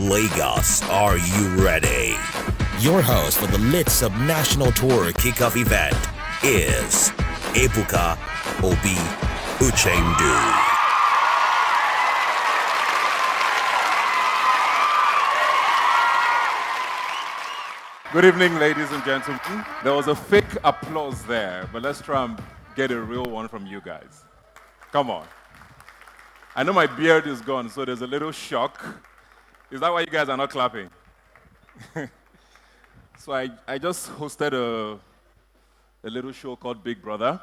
Lagos. Are you ready? Your host for the L.I.T Subnational Tour kickoff event is Ebuka Uchendu. Good evening, ladies and gentlemen. There was a fake applause there, but let's try and get a real one from you guys. Come on. I know my beard is gone, so there's a little shock. Is that why you guys are not clapping? So I just hosted a little show called Big Brother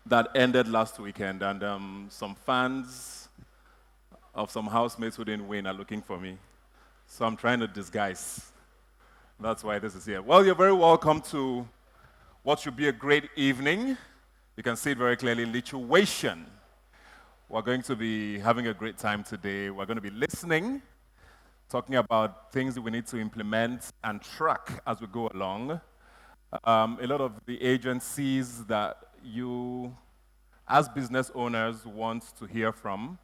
that ended last weekend, and some fans of some housemates who didn't win are looking for me. So I'm trying to disguise. That's why this is here. Well, you're very welcome to what should be a great evening. You can see it very clearly, LITUATION. We're going to be having a great time today. We're going to be listening, talking about things that we need to implement and track as we go along. A lot of the agencies that you, as business owners, want to hear from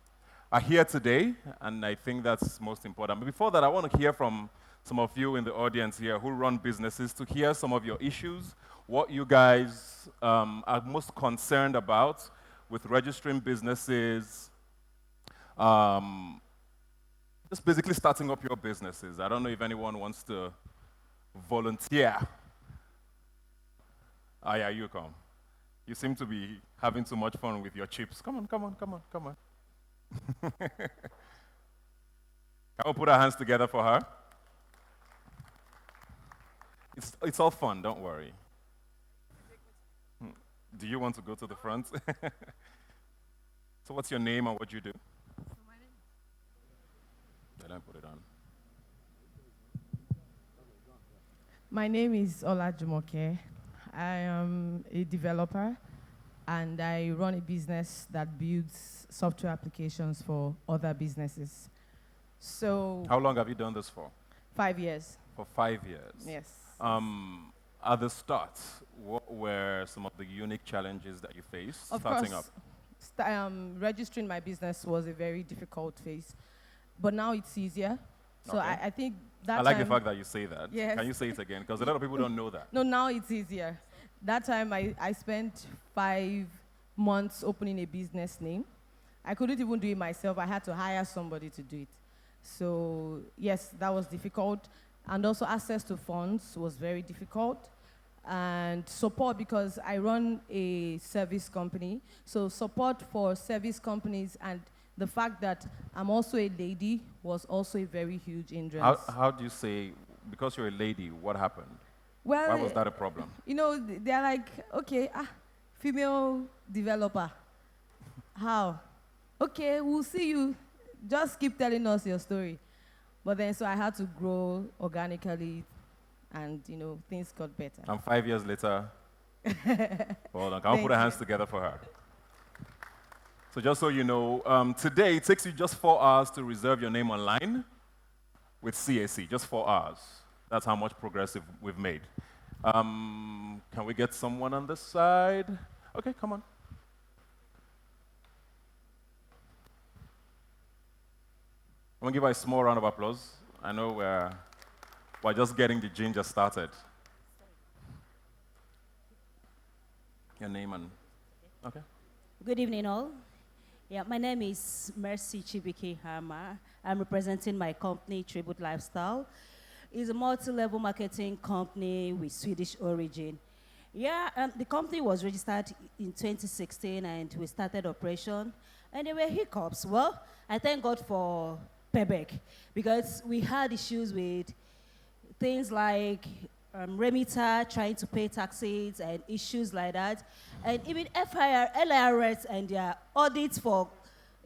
are here today, and I think that's most important. But before that, I want to hear from some of you in the audience here who run businesses, to hear some of your issues, what you guys are most concerned about with registering businesses, just basically starting up your businesses. I don't know if anyone wants to volunteer. Ah, yeah, you come. You seem to be having too much fun with your chips. Come on. Can we put our hands together for her? It's all fun, don't worry. Do you want to go to the front? So what's your name and what do you do? Then I put it on. My name is Jumoke. I am a developer, and I run a business that builds software applications for other businesses. So. How long have you done this for? 5 years. For 5 years? Yes. At the start, what were some of the unique challenges that you faced starting up? Registering my business was a very difficult phase, but now it's easier. So Okay. I think that I like the fact that you say that. Yes. Can you say it again? Because a lot of people don't know that. No, now it's easier. That time I spent 5 months opening a business name. I couldn't even do it myself. I had to hire somebody to do it. So yes, that was difficult. And also access to funds was very difficult. And support, because I run a service company. So support for service companies and the fact that I'm also a lady was also a very huge hindrance. How do you say, because you're a lady, what happened? Well, why was that a problem? You know, they're like, okay, female developer. How? Okay, we'll see you. Just keep telling us your story. But then, so I had to grow organically, and, you know, things got better. And 5 years later, hold on, can we put our hands together for her? So just so you know, today it takes you just 4 hours to reserve your name online with CAC, just 4 hours. That's how much progress we've made. Can we get someone on this side? Okay, come on. I'm going to give her a small round of applause. I know we're just getting the ginger started. Your name and... Okay. Good evening, all. Yeah, my name is Mercy Chibike Hama. I'm representing my company, Tribute Lifestyle. It's a multi-level marketing company with Swedish origin. Yeah, the company was registered in 2016, and we started operation. And there were hiccups. Well, I thank God for payback, because we had issues with things like remitter trying to pay taxes and issues like that, and even LIRS and their audits for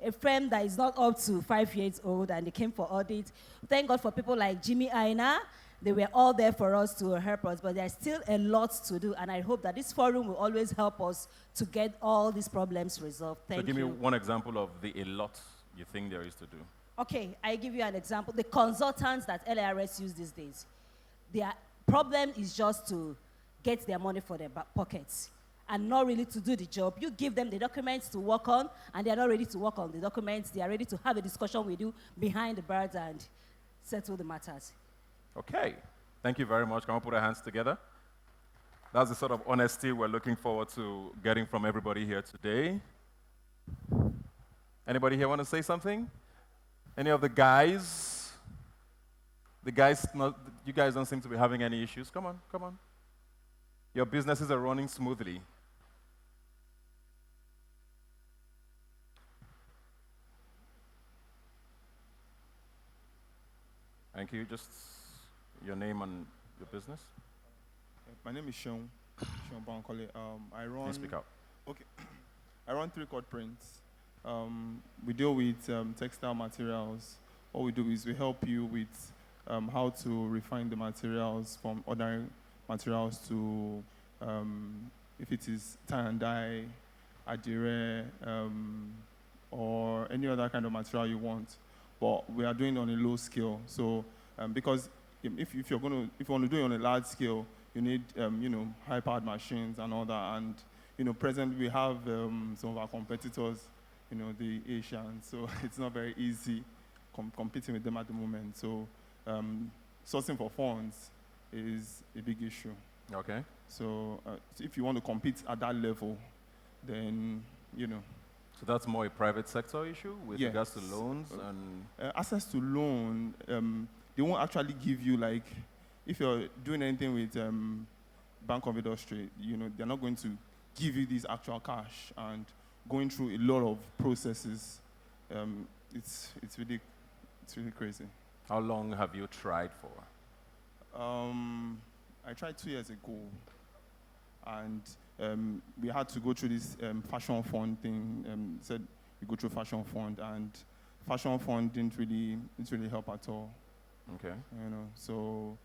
a firm that is not up to 5 years old, and they came for audit. Thank God for people like Jimmy Aina. They were all there for us to help us, but there's still a lot to do, and I hope that this forum will always help us to get all these problems resolved. Thank you. So give me one example of the a lot you think there is to do. Okay, I give you an example. The consultants that LIRS use these days, their problem is just to get their money for their pockets and not really to do the job. You give them the documents to work on, and they're not ready to work on the documents. They are ready to have a discussion with you behind the birds, and settle the matters. Okay. Thank you very much. Can we put our hands together? That's the sort of honesty we're looking forward to getting from everybody here today. Anybody here want to say something? Any of the guys? You guys don't seem to be having any issues. Come on, come on. Your businesses are running smoothly. Thank you. Just your name and your business. My name is Sean Bankole. I run. Please speak up. Okay. I run 3-Chord Prints. We deal with textile materials. All we do is we help you with how to refine the materials from ordinary materials to if it is tie and dye, adire, or any other kind of material you want. But we are doing it on a low scale. So because if you want to do it on a large scale, you need high-powered machines and all that. And presently we have some of our competitors, the Asians. So it's not very easy competing with them at the moment. So sourcing for funds is a big issue. Okay. So if you want to compete at that level, then So that's more a private sector issue with regards to loans and access to loan. They won't actually give you, like, if you're doing anything with Bank of Industry, they're not going to give you this actual cash, and going through a lot of processes. It's really crazy. How long have you tried for? I tried 2 years ago, and we had to go through this fashion fund thing. Said we go through fashion fund, and fashion fund didn't really help at all. Okay. So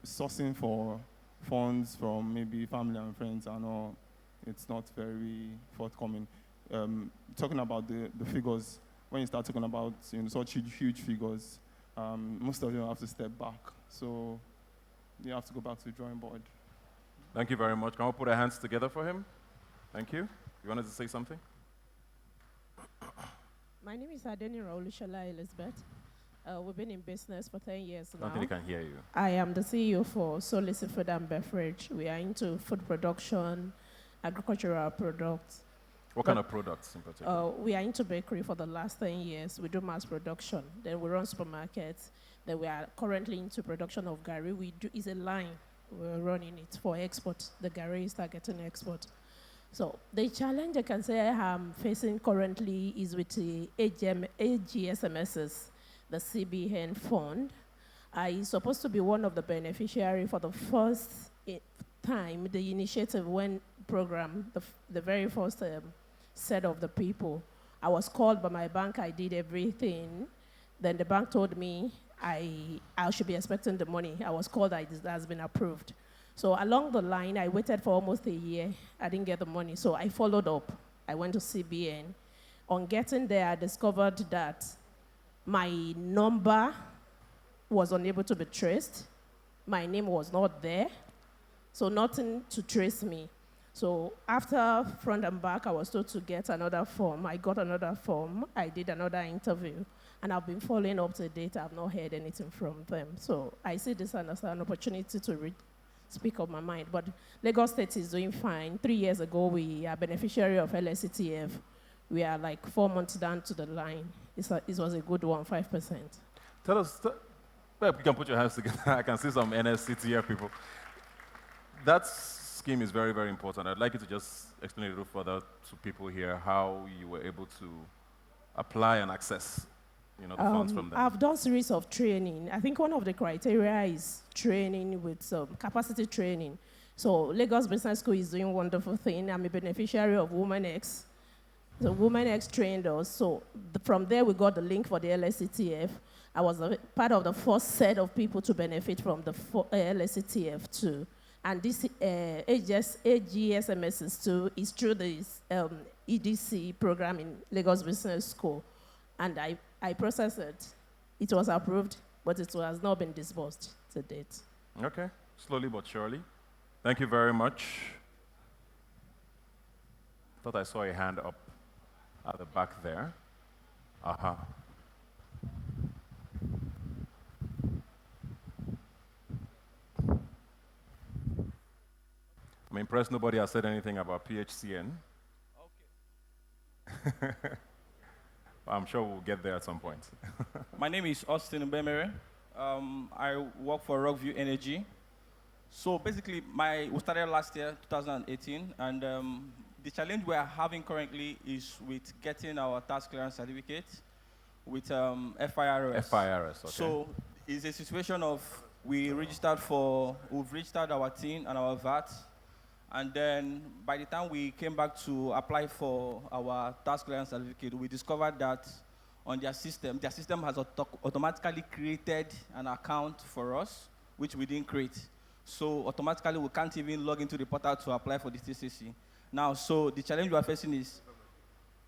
sourcing for funds from maybe family and friends and all, it's not very forthcoming. Talking about the figures, when you start talking about such huge figures, most of them have to step back. So you have to go back to the drawing board. Thank you very much. Can we put our hands together for him? Thank you. You wanted to say something? My name is Adeni Raolushola Elizabeth. We've been in business for 10 years now. I don't think they can hear you. I am the CEO for Solis Food and Beverage. We are into food production, agricultural products. What kind of products in particular? We are into bakery for the last 10 years. We do mass production. Then we run supermarkets. Then we are currently into production of gari. It's a line. We're running it for export. The gari is targeting export. So the challenge I can say I'm facing currently is with the AGSMSs, the CBN fund. I'm supposed to be one of the beneficiaries for the first time the initiative went program, the very first set of the people. I was called by my bank, I did everything. Then the bank told me I should be expecting the money. I was called that it has been approved. So along the line, I waited for almost a year. I didn't get the money, so I followed up. I went to CBN. On getting there, I discovered that my number was unable to be traced. My name was not there, so nothing to trace me. So after front and back, I was told to get another form. I got another form. I did another interview, and I've been following up to date. I've not heard anything from them. So I see this as an opportunity to speak of my mind. But Lagos State is doing fine. 3 years ago, we are beneficiary of LSCTF. We are like 4 months down to the line. It was a good one, 5%. Tell us, well, you can put your hands together. I can see some NSCTF people. That scheme is very, very important. I'd like you to just explain a little further to people here how you were able to apply and access the funds from them. I've done series of training. I think one of the criteria is training with capacity training. So Lagos Business School is doing wonderful thing. I'm a beneficiary of WomenX. So WomenX trained us. So from there, we got the link for the LSCTF. I was part of the first set of people to benefit from the LSCTF too. And this AGSMS too is through this EDC program in Lagos Business School. And I processed it. It was approved, but it has not been disbursed to date. Okay, slowly but surely. Thank you very much. Thought I saw a hand up at the back there. I'm impressed nobody has said anything about PHCN. Okay. I'm sure we'll get there at some point. My name is Austin Mbemere. I work for Rockview Energy. So basically, we started last year, 2018, and the challenge we are having currently is with getting our tax clearance certificate with FIRS. FIRS, okay. So it's a situation of we've registered our TIN and our VAT, and then by the time we came back to apply for our tax clearance certificate, we discovered that on their system has automatically created an account for us, which we didn't create. So automatically we can't even log into the portal to apply for the TCC. Now, so the challenge we are facing is,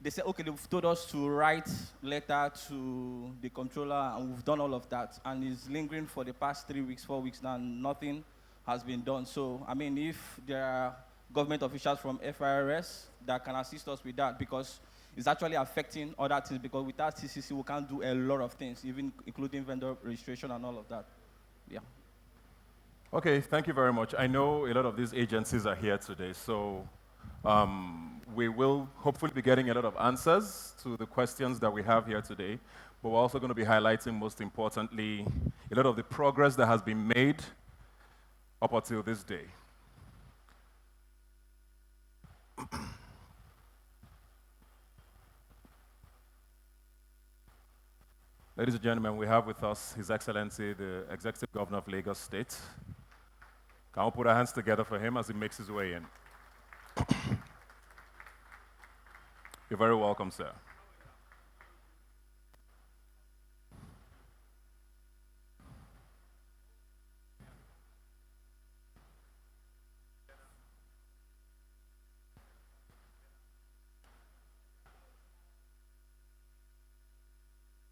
they said, okay, they've told us to write letter to the controller, and we've done all of that, and it's lingering for the past 3 weeks, 4 weeks now, and nothing has been done. So, I mean, if there are government officials from FIRS that can assist us with that, because it's actually affecting other things, because without TCC, we can't do a lot of things, even including vendor registration and all of that. Yeah. Okay, thank you very much. I know a lot of these agencies are here today, so we will hopefully be getting a lot of answers to the questions that we have here today, but we're also going to be highlighting, most importantly, a lot of the progress that has been made up until this day. Ladies and gentlemen, we have with us His Excellency, the Executive Governor of Lagos State. Can we put our hands together for him as he makes his way in? You're very welcome, sir.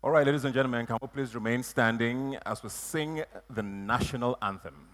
All right, ladies and gentlemen, can we please remain standing as we sing the national anthem?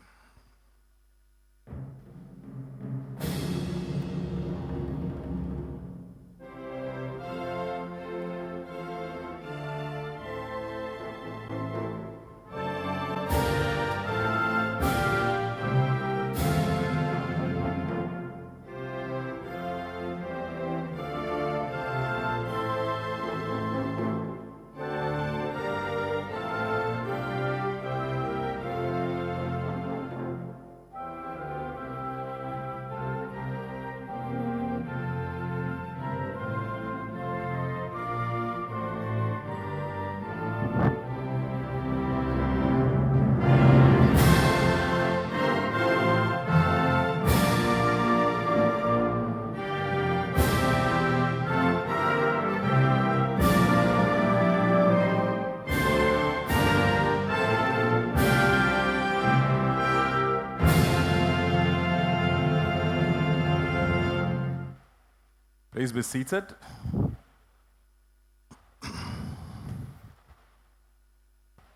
Please be seated.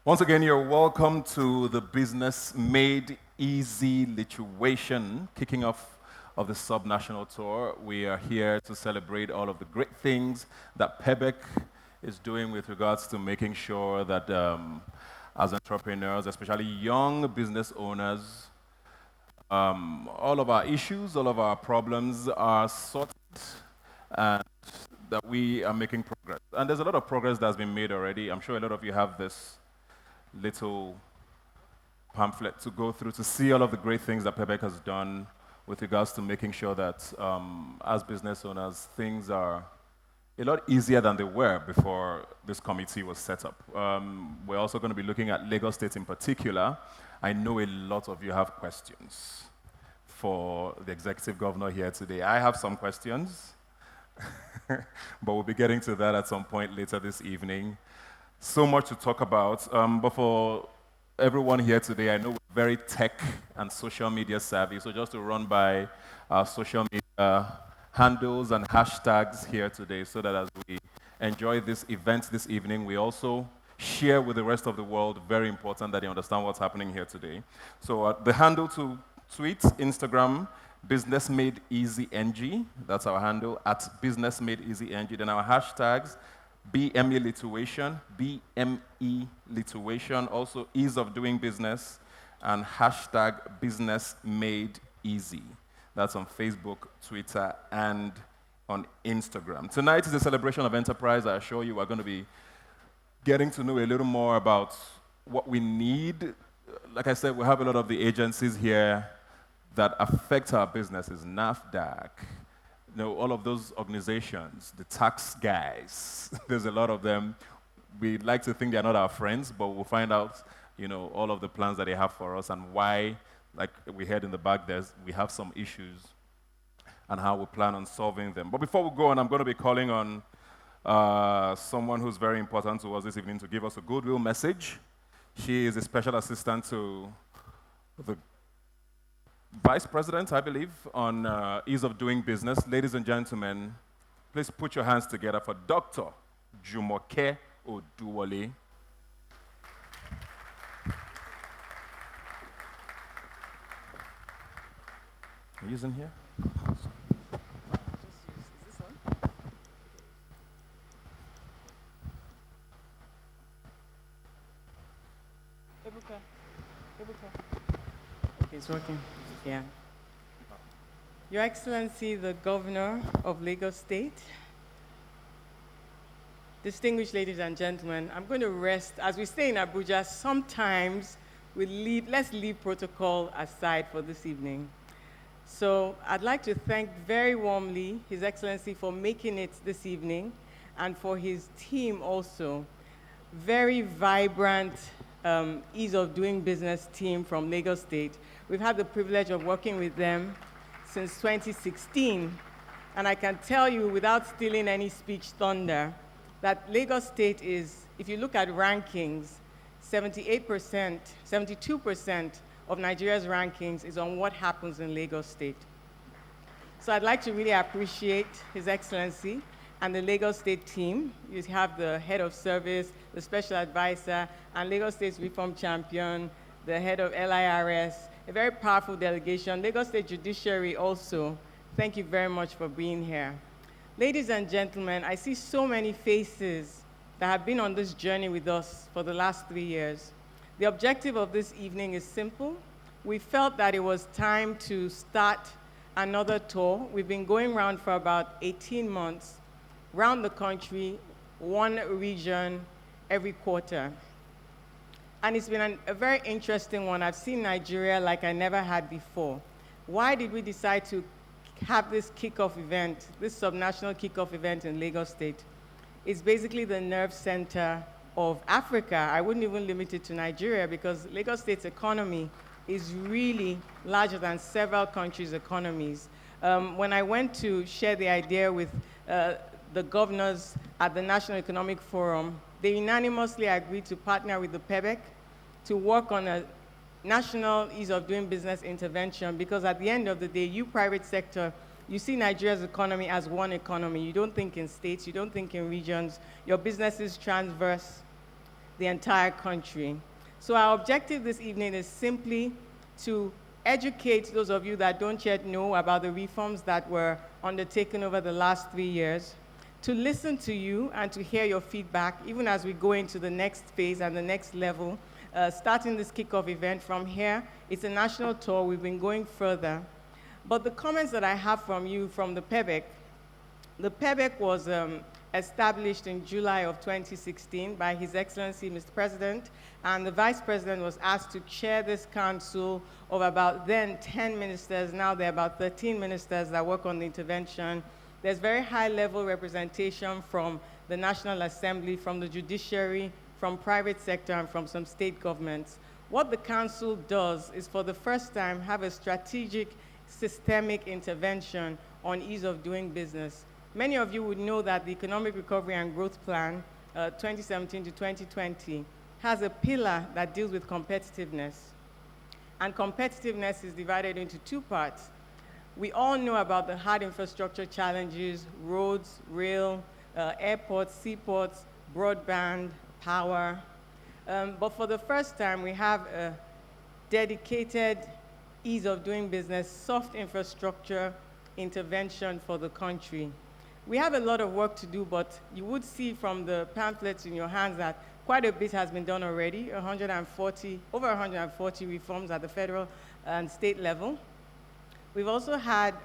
Once again, you're welcome to the Business Made Easy Lituation, kicking off of the Subnational Tour. We are here to celebrate all of the great things that PEBEC is doing with regards to making sure that as entrepreneurs, especially young business owners, all of our issues, all of our problems are sorted, and that we are making progress. And there's a lot of progress that's been made already. I'm sure a lot of you have this little pamphlet to go through to see all of the great things that PEBEC has done with regards to making sure that as business owners, things are a lot easier than they were before this committee was set up. We're also going to be looking at Lagos State in particular. I know a lot of you have questions for the executive governor here today. I have some questions, but we'll be getting to that at some point later this evening. So much to talk about, but for everyone here today, I know we're very tech and social media savvy, so just to run by our social media handles and hashtags here today, so that as we enjoy this event this evening, we also share with the rest of the world. Very important that you understand what's happening here today. So the handle to tweet, Instagram, Business Made Easy NG. That's our handle, at Business Made Easy NG. Then our hashtags, BME Lituation, BME Lituation, also ease of doing business, and hashtag Business Made Easy. That's on Facebook, Twitter, and on Instagram. Tonight is a celebration of enterprise. I assure you we're going to be getting to know a little more about what we need. Like I said, we have a lot of the agencies here that affect our businesses, NAFDAC, all of those organizations, the tax guys, there's a lot of them. We like to think they're not our friends, but we'll find out, all of the plans that they have for us and why, like we heard in the back there, we have some issues and how we plan on solving them. But before we go on, I'm going to be calling on someone who's very important to us this evening to give us a goodwill message. She is a special assistant to the Vice President, I believe, on ease of doing business. Ladies and gentlemen, please put your hands together for Dr. Jumoke Oduwole. Are you using here? Ebuka. Okay, it's working. Yeah. Your Excellency, the Governor of Lagos State, distinguished ladies and gentlemen, I'm going to rest. As we stay in Abuja, sometimes let's leave protocol aside for this evening. So I'd like to thank very warmly His Excellency for making it this evening and for his team also. Very vibrant ease of doing business team from Lagos State. We've had the privilege of working with them since 2016. And I can tell you without stealing any speech thunder that Lagos State is, if you look at rankings, 78%, 72% of Nigeria's rankings is on what happens in Lagos State. So I'd like to really appreciate His Excellency and the Lagos State team. You have the head of service, the special advisor, and Lagos State's reform champion, the head of LIRS, a very powerful delegation. Lagos State Judiciary also, thank you very much for being here. Ladies and gentlemen, I see so many faces that have been on this journey with us for the last 3 years. The objective of this evening is simple. We felt that it was time to start another tour. We've been going around for about 18 months, around the country, one region every quarter. And it's been a very interesting one. I've seen Nigeria like I never had before. Why did we decide to have this kickoff event, this subnational kickoff event in Lagos State? It's basically the nerve center of Africa. I wouldn't even limit it to Nigeria because Lagos State's economy is really larger than several countries' economies. When I went to share the idea with the governors at the National Economic Forum, they unanimously agreed to partner with the PEBEC to work on a national ease of doing business intervention because at the end of the day, you private sector, you see Nigeria's economy as one economy. You don't think in states, you don't think in regions. Your businesses transverse the entire country. So our objective this evening is simply to educate those of you that don't yet know about the reforms that were undertaken over the last 3 years, to listen to you and to hear your feedback, even as we go into the next phase and the next level, starting this kickoff event from here. It's a national tour. We've been going further. But the comments that I have from you from the PEBEC was established in July of 2016 by His Excellency, Mr. President, and the Vice President was asked to chair this council of about then 10 ministers. Now there are about 13 ministers that work on the intervention. There's very high-level representation from the National Assembly, from the judiciary, from private sector, and from some state governments. What the council does is, for the first time, have a strategic, systemic intervention on ease of doing business. Many of you would know that the Economic Recovery and Growth Plan, 2017 to 2020, has a pillar that deals with competitiveness. And competitiveness is divided into two parts. We all know about the hard infrastructure challenges: roads, rail, airports, seaports, broadband, power. But for the first time, we have a dedicated ease of doing business, soft infrastructure intervention for the country. We have a lot of work to do, but you would see from the pamphlets in your hands that quite a bit has been done already, over 140 reforms at the federal and state level. We've also had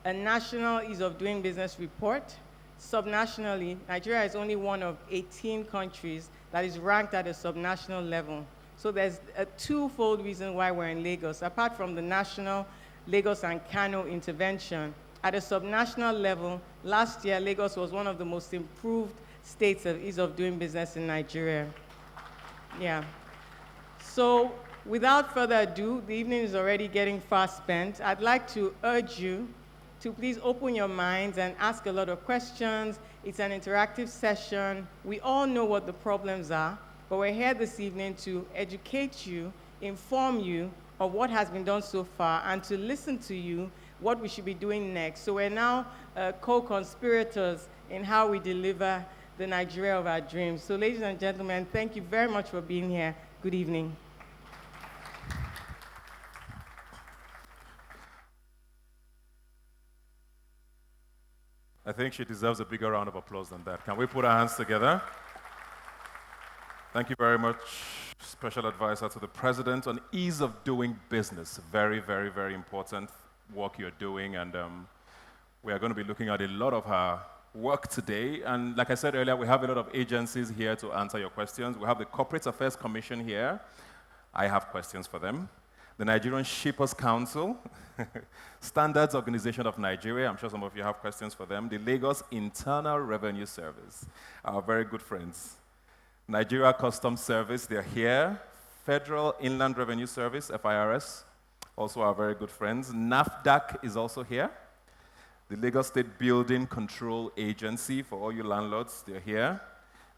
a national ease of doing business report. Subnationally, Nigeria is only one of 18 countries that is ranked at a subnational level. So there's a twofold reason why we're in Lagos. Apart from the national Lagos and Kano intervention, at a subnational level, last year, Lagos was one of the most improved states of ease of doing business in Nigeria. Yeah. So without further ado, the evening is already getting fast spent. I'd like to urge you to please open your minds and ask a lot of questions. It's an interactive session. We all know what the problems are, but we're here this evening to educate you, inform you of what has been done so far, and to listen to you what we should be doing next. So we're now co-conspirators in how we deliver the Nigeria of our dreams. So ladies and gentlemen, thank you very much for being here. Good evening. I think she deserves a bigger round of applause than that. Can we put our hands together? Thank you very much, Special Advisor to the President on ease of doing business. Very, very, very important work you're doing, and we are going to be looking at a lot of her work today. And like I said earlier, we have a lot of agencies here to answer your questions. We have the Corporate Affairs Commission here. I have questions for them. The Nigerian Shippers Council, Standards Organization of Nigeria, I'm sure some of you have questions for them. The Lagos Internal Revenue Service, our very good friends. Nigeria Customs Service, they're here. Federal Inland Revenue Service, FIRS, also our very good friends. NAFDAC is also here. The Lagos State Building Control Agency, for all you landlords, they're here.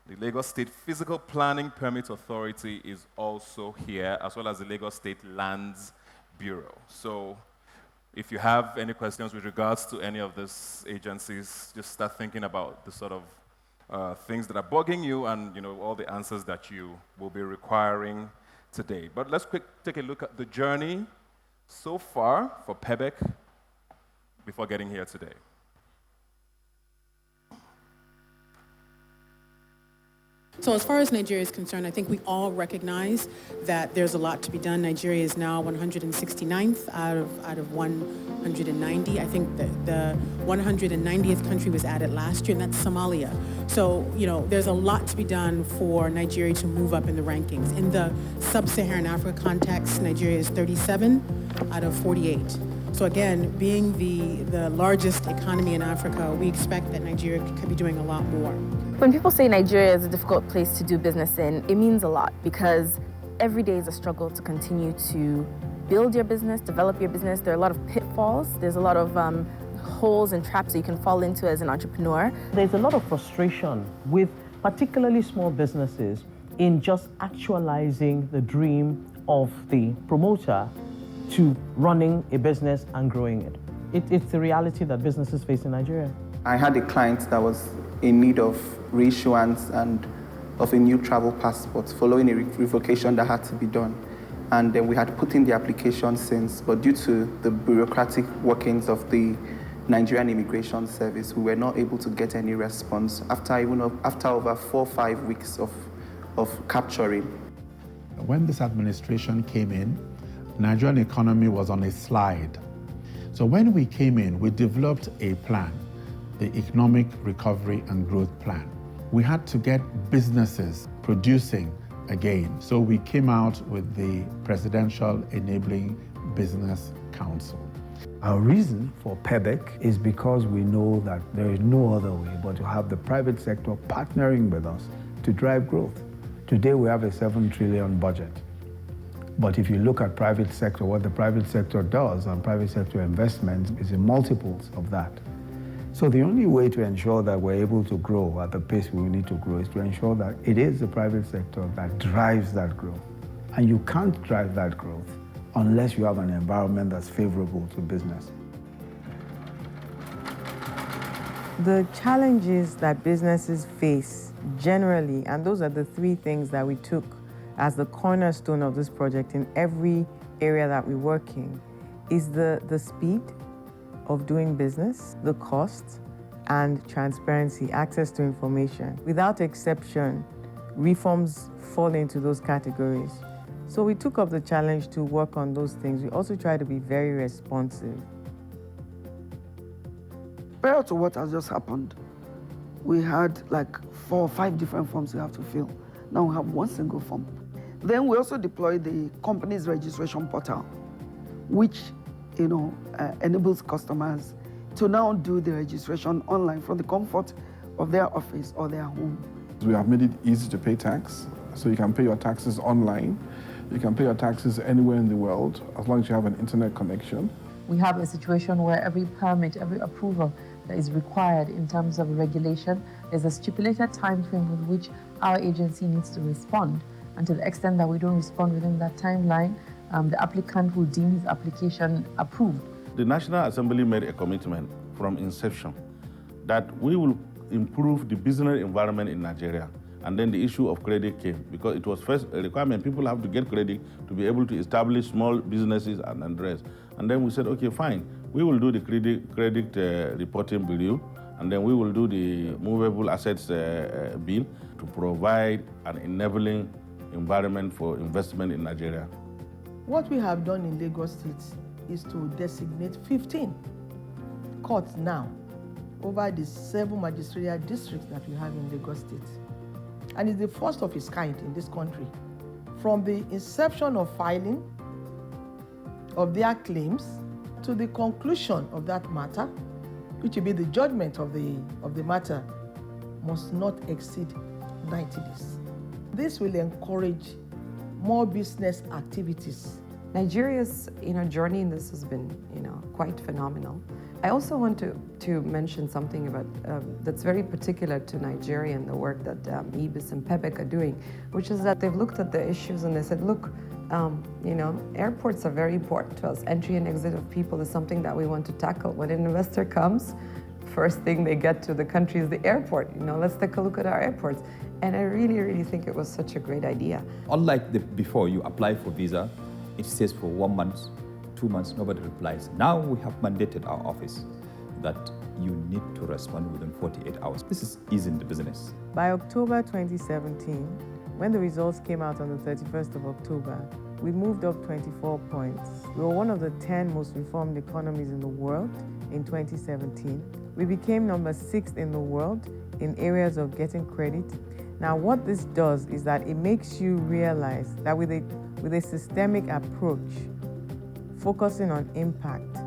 The Lagos State Physical Planning Permit Authority is also here, as well as the Lagos State Lands Bureau. So if you have any questions with regards to any of these agencies, just start thinking about the sort of things that are bugging you and all the answers that you will be requiring today. But let's take a look at the journey so far for PEBEC before getting here today. So as far as Nigeria is concerned, I think we all recognize that there's a lot to be done. Nigeria is now 169th out of 190. I think the 190th country was added last year, and that's Somalia. So, there's a lot to be done for Nigeria to move up in the rankings. In the sub-Saharan Africa context, Nigeria is 37 out of 48. So again, being the largest economy in Africa, we expect that Nigeria could be doing a lot more. When people say Nigeria is a difficult place to do business in, it means a lot because every day is a struggle to continue to build your business, develop your business. There are a lot of pitfalls. There's a lot of holes and traps that you can fall into as an entrepreneur. There's a lot of frustration with particularly small businesses in just actualizing the dream of the promoter to running a business and growing it. It's the reality that businesses face in Nigeria. I had a client that was in need of reissuance and of a new travel passport following a revocation that had to be done. And then we had put in the application since, but due to the bureaucratic workings of the Nigerian Immigration Service, we were not able to get any response after over 4 or 5 weeks of capturing. When this administration came in, Nigerian economy was on a slide. So when we came in, we developed a plan, the Economic Recovery and Growth Plan. We had to get businesses producing again. So we came out with the Presidential Enabling Business Council. Our reason for PEBEC is because we know that there is no other way but to have the private sector partnering with us to drive growth. Today we have a 7 trillion budget. But if you look at private sector, what the private sector does and private sector investments is in multiples of that. So the only way to ensure that we're able to grow at the pace we need to grow is to ensure that it is the private sector that drives that growth. And you can't drive that growth unless you have an environment that's favorable to business. The challenges that businesses face generally, and those are the 3 things that we took as the cornerstone of this project in every area that we work in, is the speed of doing business, the cost, and transparency, access to information. Without exception, reforms fall into those categories. So we took up the challenge to work on those things. We also try to be very responsive. prior to what has just happened, we had like 4 or 5 different forms you have to fill. Now we have one single form. Then we also deployed the company's registration portal, which enables customers to now do the registration online from the comfort of their office or their home. We have made it easy to pay tax, so you can pay your taxes online. You can pay your taxes anywhere in the world, as long as you have an internet connection. We have a situation where every permit, every approval that is required in terms of regulation, there's a stipulated time frame with which our agency needs to respond. And to the extent that we don't respond within that timeline, the applicant will deem his application approved. The National Assembly made a commitment from inception that we will improve the business environment in Nigeria. And then the issue of credit came, because it was first a requirement. People have to get credit to be able to establish small businesses and address. And then we said, okay, fine, we will do the credit reporting bill, and then we will do the movable assets bill to provide an enabling environment for investment in Nigeria. What we have done in Lagos State is to designate 15 courts now over the 7 magisterial districts that we have in Lagos State. And it's the first of its kind in this country. From the inception of filing of their claims to the conclusion of that matter, which will be the judgment of the matter, must not exceed 90 days. This will encourage more business activities. Nigeria's journey in this has been quite phenomenal. I also want to mention something about that's very particular to Nigeria and the work that EBIS and PEBEC are doing, which is that they've looked at the issues and they said, look, airports are very important to us. Entry and exit of people is something that we want to tackle. When an investor comes, first thing they get to the country is the airport. Let's take a look at our airports. And I really, really think it was such a great idea. Unlike before, you apply for visa, it stays for 1 month, 2 months, nobody replies. Now we have mandated our office that you need to respond within 48 hours. This is easing the business. By October 2017, when the results came out on the 31st of October, we moved up 24 points. We were one of the 10 most reformed economies in the world in 2017. We became number 6 in the world in areas of getting credit. Now, what this does is that it makes you realize that with a systemic approach, focusing on impact,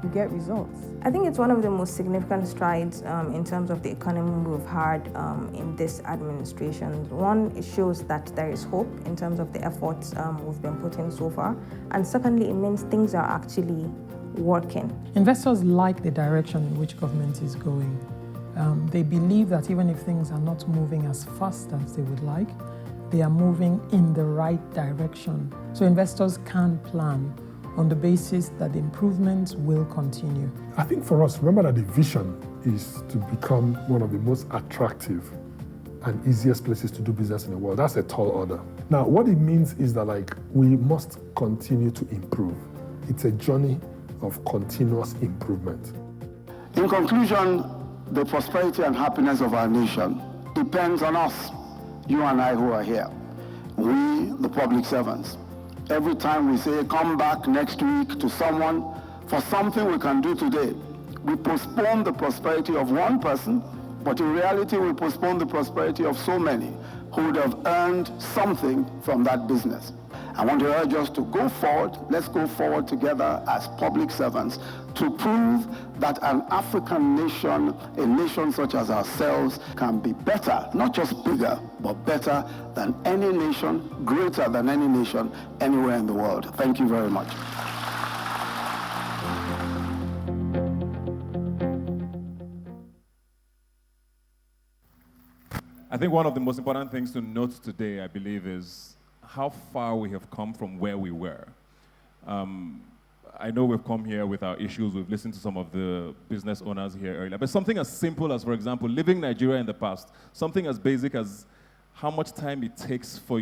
you get results. I think it's one of the most significant strides in terms of the economy we've had in this administration. One, it shows that there is hope in terms of the efforts we've been putting so far. And secondly, it means things are actually working. Investors like the direction in which government is going. They believe that even if things are not moving as fast as they would like, they are moving in the right direction. So investors can plan on the basis that the improvements will continue. I think for us, remember that the vision is to become one of the most attractive and easiest places to do business in the world. That's a tall order. Now, what it means is that we must continue to improve. It's a journey of continuous improvement. In conclusion, the prosperity and happiness of our nation depends on us, you and I who are here. We, the public servants. Every time we say, come back next week to someone for something we can do today, we postpone the prosperity of one person, but in reality we postpone the prosperity of so many who would have earned something from that business. I want to urge us to go forward. Let's go forward together as public servants to prove that an African nation, a nation such as ourselves, can be better, not just bigger, but better than any nation, greater than any nation anywhere in the world. Thank you very much. I think one of the most important things to note today, I believe, is how far we have come from where we were. I know we've come here with our issues, we've listened to some of the business owners here earlier, but something as simple as, for example, leaving Nigeria in the past, something as basic as how much time it takes for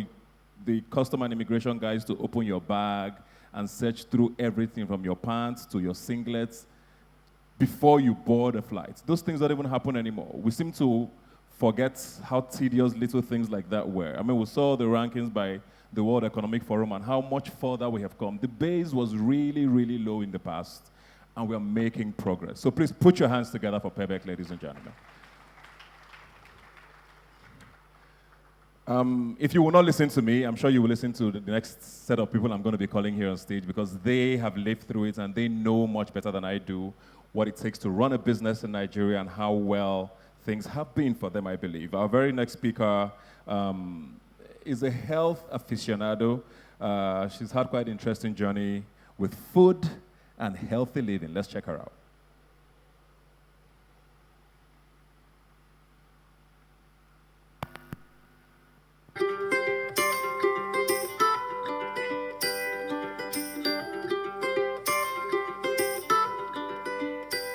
the custom and immigration guys to open your bag and search through everything from your pants to your singlets before you board a flight. Those things don't even happen anymore. We seem to forget how tedious little things like that were. I mean, we saw the rankings by the World Economic Forum and how much further we have come. The base was really, really low in the past. and we're making progress. So please put your hands together for PEBEC, ladies and gentlemen. If you will not listen to me, I'm sure you will listen to the next set of people I'm going to be calling here on stage, because they have lived through it and they know much better than I do what it takes to run a business in Nigeria and how well things have been for them, I believe. Our very next speaker is a health aficionado. She's had quite an interesting journey with food and healthy living. Let's check her out.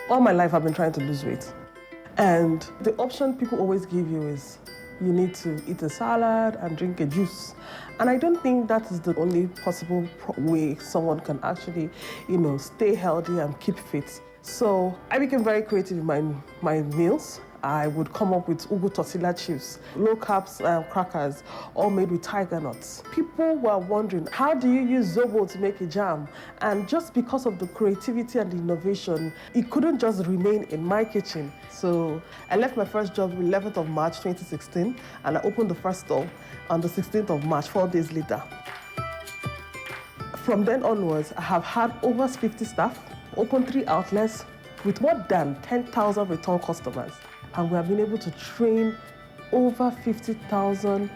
All my life I've been trying to lose weight. And the option people always give you is you need to eat a salad and drink a juice. And I don't think that is the only possible way someone can actually, stay healthy and keep fit. So I became very creative in my meals. I would come up with ugu tortilla chips, low-carb crackers, all made with tiger nuts. People were wondering, how do you use zobo to make a jam? And just because of the creativity and the innovation, it couldn't just remain in my kitchen. So I left my first job the 11th of March 2016, and I opened the first store on the 16th of March, 4 days later. From then onwards, I have had over 50 staff, opened 3 outlets with more than 10,000 return customers. And we have been able to train over 50,000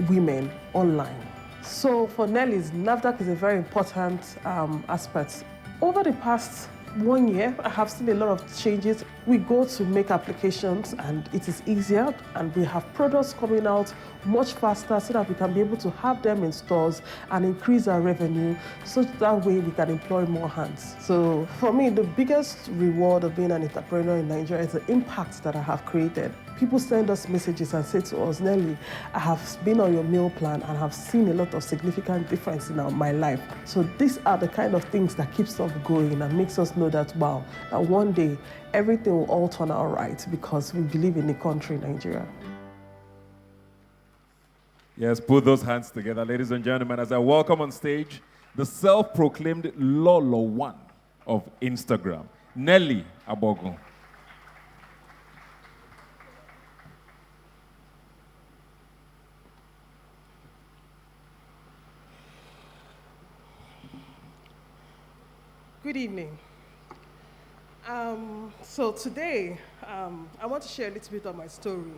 women online. So for NELLIES, NAFDAC is a very important aspect. Over the past 1 year, I have seen a lot of changes. We go to make applications and it is easier, and we have products coming out much faster so that we can be able to have them in stores and increase our revenue, so that way we can employ more hands. So for me, the biggest reward of being an entrepreneur in Nigeria is the impact that I have created. People send us messages and say to us, Nelly, I have been on your meal plan and have seen a lot of significant difference in my life. So these are the kind of things that keeps us going and makes us know that, wow, that one day everything will all turn out right, because we believe in the country, Nigeria. Yes, put those hands together, ladies and gentlemen, as I welcome on stage the self-proclaimed Lolo One of Instagram, Nelly Agbogu. Good evening. So today, I want to share a little bit of my story,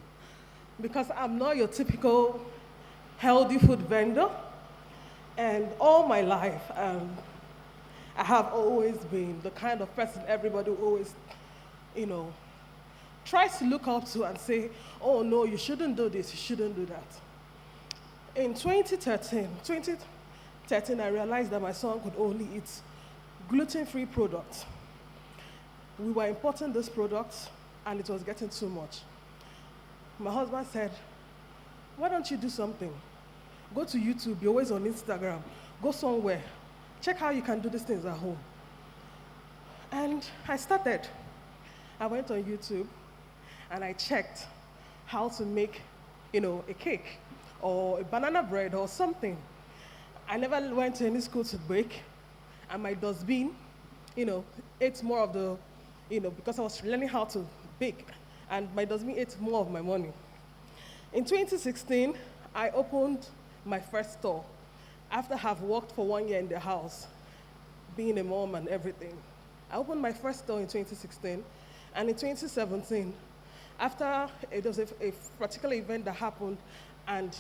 because I'm not your typical healthy food vendor, and all my life, I have always been the kind of person everybody always, tries to look up to and say, oh no, you shouldn't do this, you shouldn't do that. In 2013, I realized that my son could only eat gluten-free products. We were importing this product and it was getting too much. My husband said, why don't you do something? Go to YouTube, you're always on Instagram. Go somewhere, check how you can do these things at home. And I started. I went on YouTube and I checked how to make, a cake or a banana bread or something. I never went to any school to bake, and my dustbin, ate more of the, because I was learning how to bake, and my dustbin ate more of my money. In 2016, I opened my first store after I have worked for 1 year in the house, being a mom and everything. I opened my first store in 2016, and in 2017, after it was a particular event that happened, and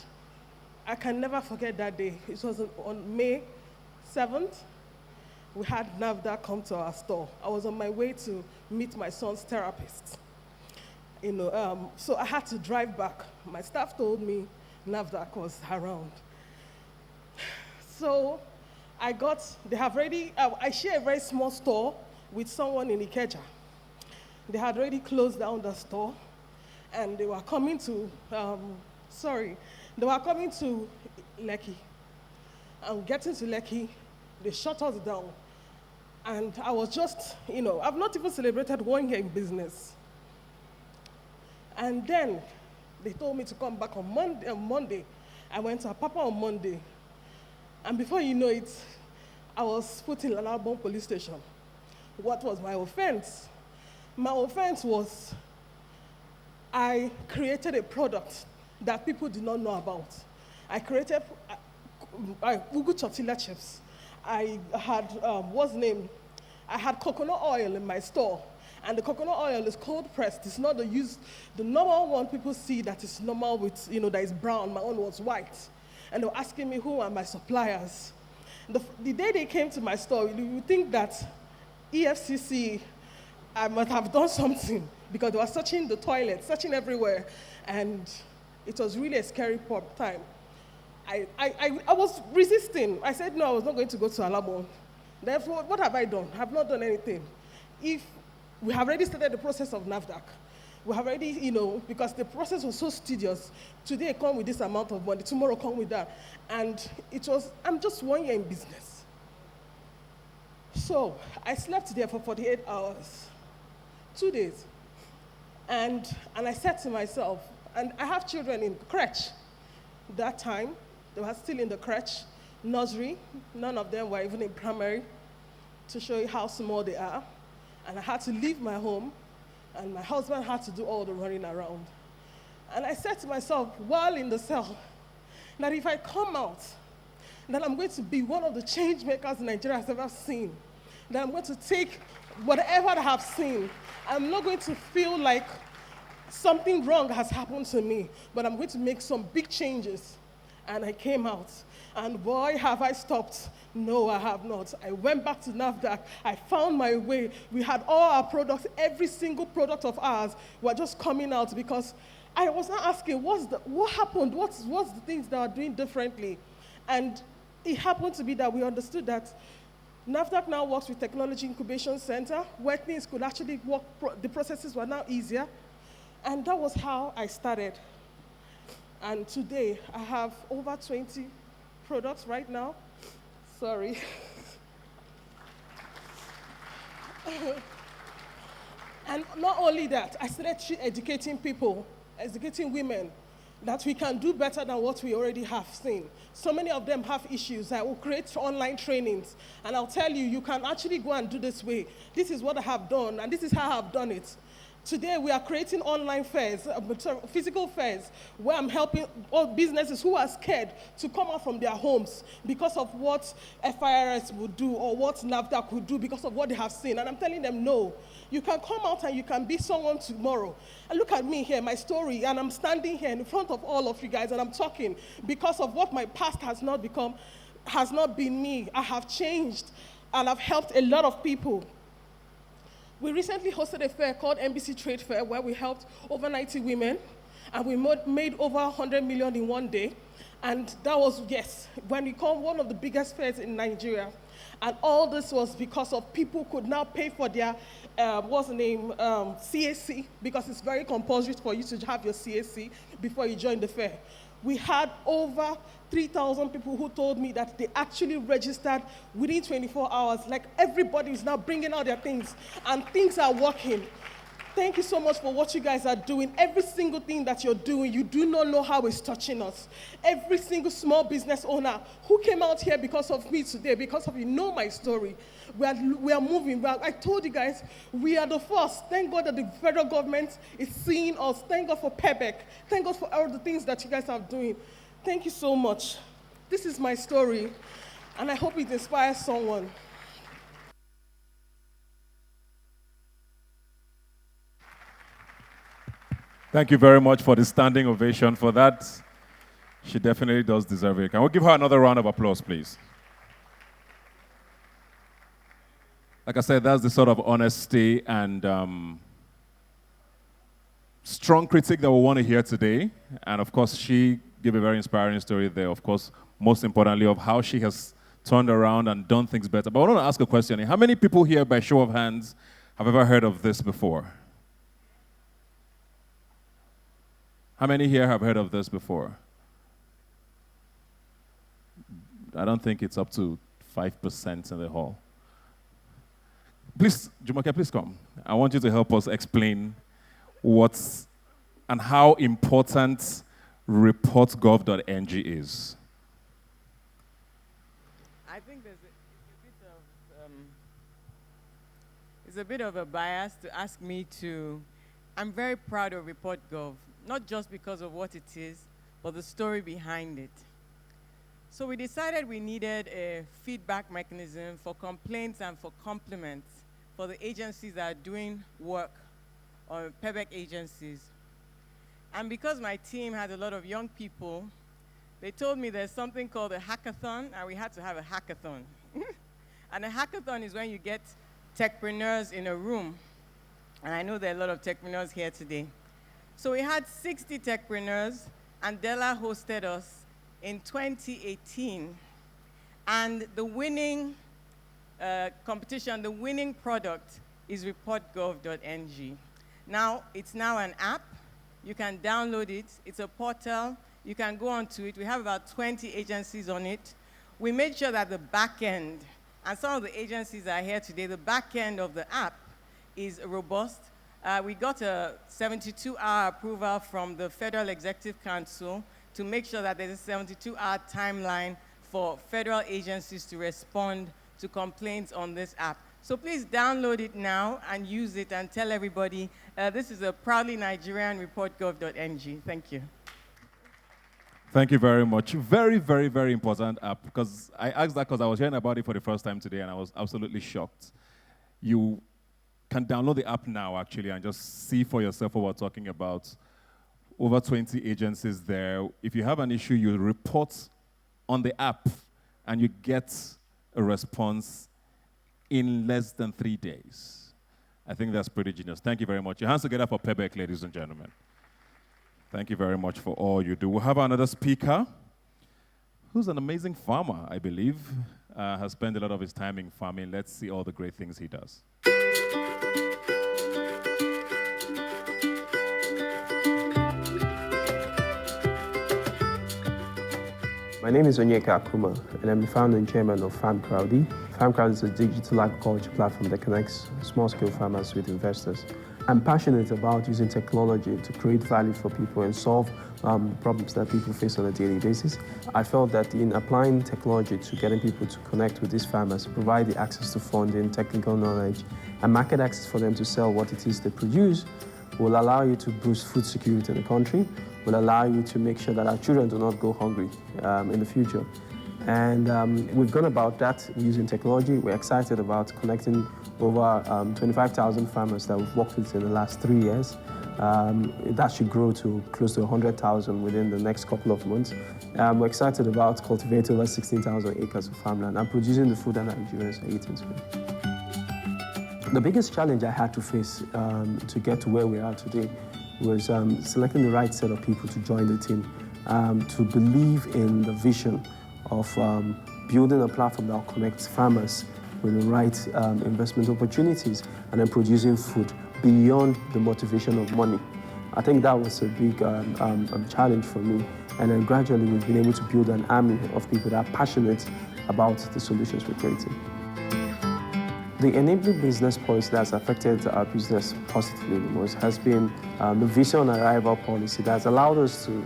I can never forget that day. It was on May 7th. We had NAFDAC come to our store. I was on my way to meet my son's therapist. So I had to drive back. My staff told me NAFDAC was around. So I share a very small store with someone in Ikeja. They had already closed down the store, and they were coming to, Lekki. And getting to Lekki, they shut us down. And I was just, I've not even celebrated 1 year in business. And then they told me to come back on Monday. I went to Apapa on Monday. And before you know it, I was put in Lalabon police station what was my offense? My offense was I created a product that people did not know about. I created Ugu tortilla chips. I had, what's the name? I had coconut oil in my store. And the coconut oil is cold pressed. It's not the normal one people see that is normal with, that is brown. My own was white. And they were asking me who are my suppliers. The day they came to my store, you would think that EFCC, I must have done something because they were searching the toilet, searching everywhere. And it was really a scary time. I was resisting. I said, no, I was not going to go to Alamo. Therefore, what have I done? I have not done anything. If we have already started the process of NAFDAC, we have already, because the process was so tedious. Today I come with this amount of money, tomorrow come with that. And I'm just 1 year in business. So I slept there for 48 hours, 2 days. And I said to myself, and I have children in crèche. That time, they were still in the crèche, nursery. None of them were even in primary, to show you how small they are. And I had to leave my home, and my husband had to do all the running around. And I said to myself, while in the cell, that if I come out, that I'm going to be one of the change makers Nigeria has ever seen. That I'm going to take whatever I have seen. I'm not going to feel like something wrong has happened to me, but I'm going to make some big changes. And I came out. And boy, have I stopped. No, I have not. I went back to NAFDAC. I found my way. We had all our products, every single product of ours were just coming out because I was not asking, what happened? What's the things that are doing differently? And it happened to be that we understood that NAFDAC now works with Technology Incubation Center, where things could actually work, the processes were now easier. And that was how I started. And today, I have over 20 products right now. Sorry. And not only that, I started educating people, educating women, that we can do better than what we already have seen. So many of them have issues. I will create online trainings, and I'll tell you, you can actually go and do this way. This is what I have done, and this is how I've done it. Today, we are creating online fairs, physical fairs, where I'm helping all businesses who are scared to come out from their homes because of what FIRS would do or what NAFDAC would do because of what they have seen. And I'm telling them, no, you can come out and you can be someone tomorrow. And look at me here, my story, and I'm standing here in front of all of you guys, and I'm talking because of what my past has not been me. I have changed, and I've helped a lot of people. We recently hosted a fair called NBC Trade Fair where we helped over 90 women, and we made over 100 million in 1 day. And that was, yes, when we call one of the biggest fairs in Nigeria. And all this was because of people could now pay for their, CAC, because it's very compulsory for you to have your CAC before you join the fair. We had over 3,000 people who told me that they actually registered within 24 hours. Like, everybody is now bringing out their things, and things are working. Thank you so much for what you guys are doing. Every single thing that you're doing, you do not know how it's touching us. Every single small business owner who came out here because of me today, because of you know my story, we are moving. I told you guys, we are the first. Thank God that the federal government is seeing us. Thank God for PEBEC. Thank God for all the things that you guys are doing. Thank you so much. This is my story, and I hope it inspires someone. Thank you very much for the standing ovation for that. She definitely does deserve it. Can we give her another round of applause, please? Like I said, that's the sort of honesty and strong critique that we want to hear today. And of course, she gave a very inspiring story there, of course, most importantly, of how she has turned around and done things better. But I want to ask a question. How many people here, by show of hands, have ever heard of this before? How many here have heard of this before? I don't think it's up to 5% in the hall. Please, Jumoke, please come. I want you to help us explain what's and how important reportgov.ng is. I think there's a bit of it's a bit of a bias to ask me to. I'm very proud of Report Gov, not just because of what it is, but the story behind it. So we decided we needed a feedback mechanism for complaints and for compliments for the agencies that are doing work, or PEBEC agencies. And because my team had a lot of young people, they told me there's something called a hackathon, and we had to have a hackathon. And a hackathon is when you get techpreneurs in a room. And I know there are a lot of techpreneurs here today. So we had 60 techpreneurs, and Della hosted us in 2018. And the winning competition, the winning product is reportgov.ng. Now, it's now an app. You can download it. It's a portal. You can go onto it. We have about 20 agencies on it. We made sure that the back end, and some of the agencies are here today, the back end of the app is robust. We got a 72-hour approval from the Federal Executive Council to make sure that there's a 72-hour timeline for federal agencies to respond to complaints on this app. So please download it now and use it and tell everybody this is a proudly Nigerian reportgov.ng. Thank you. Thank you very much. Very, very, very important app, because I asked that because I was hearing about it for the first time today and I was absolutely shocked. You can download the app now, actually, and just see for yourself what we're talking about. Over 20 agencies there. If you have an issue, you report on the app and you get a response in less than 3 days. I think that's pretty genius. Thank you very much. Your hands together for PEBEC, ladies and gentlemen. Thank you very much for all you do. We'll have another speaker who's an amazing farmer, I believe, has spent a lot of his time in farming. Let's see all the great things he does. My name is Onyeka Akumah, and I'm the founder and chairman of Farmcrowdy. Farmcrowdy is a digital agriculture platform that connects small-scale farmers with investors. I'm passionate about using technology to create value for people and solve problems that people face on a daily basis. I felt that in applying technology to getting people to connect with these farmers, provide the access to funding, technical knowledge, and market access for them to sell what it is they produce, will allow you to boost food security in the country, will allow you to make sure that our children do not go hungry in the future. And we've gone about that using technology. We're excited about connecting over 25,000 farmers that we've worked with in the last 3 years. That should grow to close to 100,000 within the next couple of months. We're excited about cultivating over 16,000 acres of farmland and producing the food that Nigerians are eating today. The biggest challenge I had to face to get to where we are today was selecting the right set of people to join the team, to believe in the vision of building a platform that connects farmers with the right investment opportunities and then producing food beyond the motivation of money. I think that was a big challenge for me. And then gradually we've been able to build an army of people that are passionate about the solutions we're creating. The enabling business policy that's affected our business positively the most has been the visa on arrival policy that's allowed us to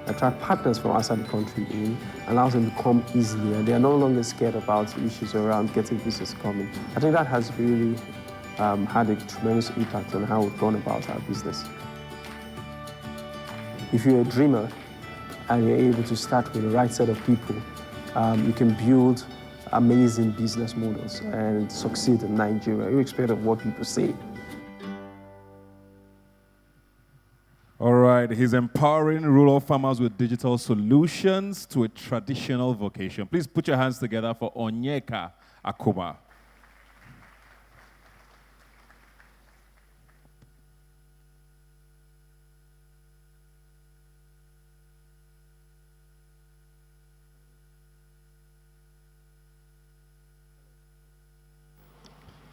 attract partners from outside the country in, allows them to come easily, and they are no longer scared about issues around getting visas coming. I think that has really had a tremendous impact on how we've gone about our business. If you're a dreamer and you're able to start with the right set of people, you can build amazing business models and succeed in Nigeria, irrespective of what people say. All right, he's empowering rural farmers with digital solutions to a traditional vocation. Please put your hands together for Onyeka Akumah.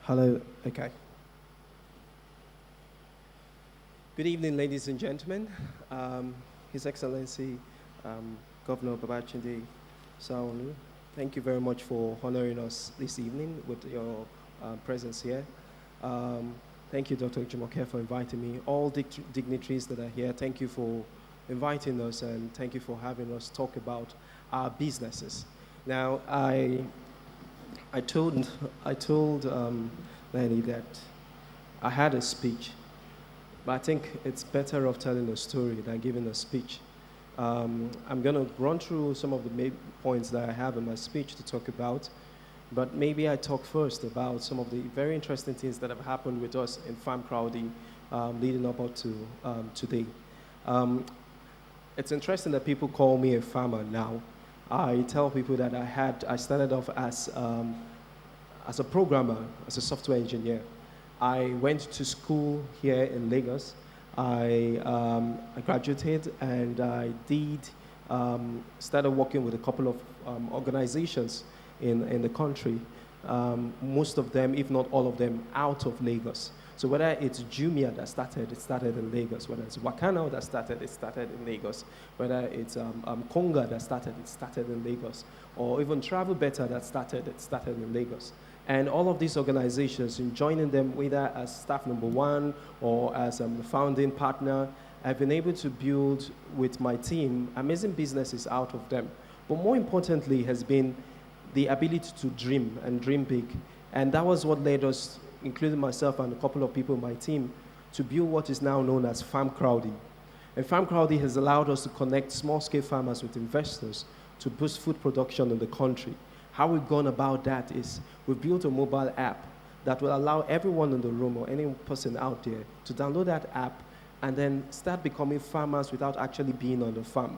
Hello, okay. Good evening, ladies and gentlemen. His Excellency, Governor Babajide Sanwo-Olu, thank you very much for honoring us this evening with your presence here. Thank you, Dr. Jumoke, for inviting me. All dignitaries that are here, thank you for inviting us, and thank you for having us talk about our businesses. Now, I told Nelly that I had a speech, but I think it's better off telling a story than giving a speech. I'm going to run through some of the main points that I have in my speech to talk about, but maybe I talk first about some of the very interesting things that have happened with us in Farmcrowdy leading up to today. It's interesting that people call me a farmer now. I tell people that I started off as a programmer, as a software engineer. I went to school here in Lagos. I graduated and I started working with a couple of organizations in the country, most of them, if not all of them, out of Lagos. So whether it's Jumia that started, it started in Lagos. Whether it's Wakano that started, it started in Lagos. Whether it's Konga that started, it started in Lagos. Or even Travel Better that started, it started in Lagos. And all of these organizations, in joining them, whether as staff number one or as a founding partner, I've been able to build with my team amazing businesses out of them. But more importantly has been the ability to dream and dream big. And that was what led us, including myself and a couple of people in my team, to build what is now known as Farmcrowdy. And Farmcrowdy has allowed us to connect small-scale farmers with investors to boost food production in the country. How we've gone about that is we've built a mobile app that will allow everyone in the room or any person out there to download that app and then start becoming farmers without actually being on the farm.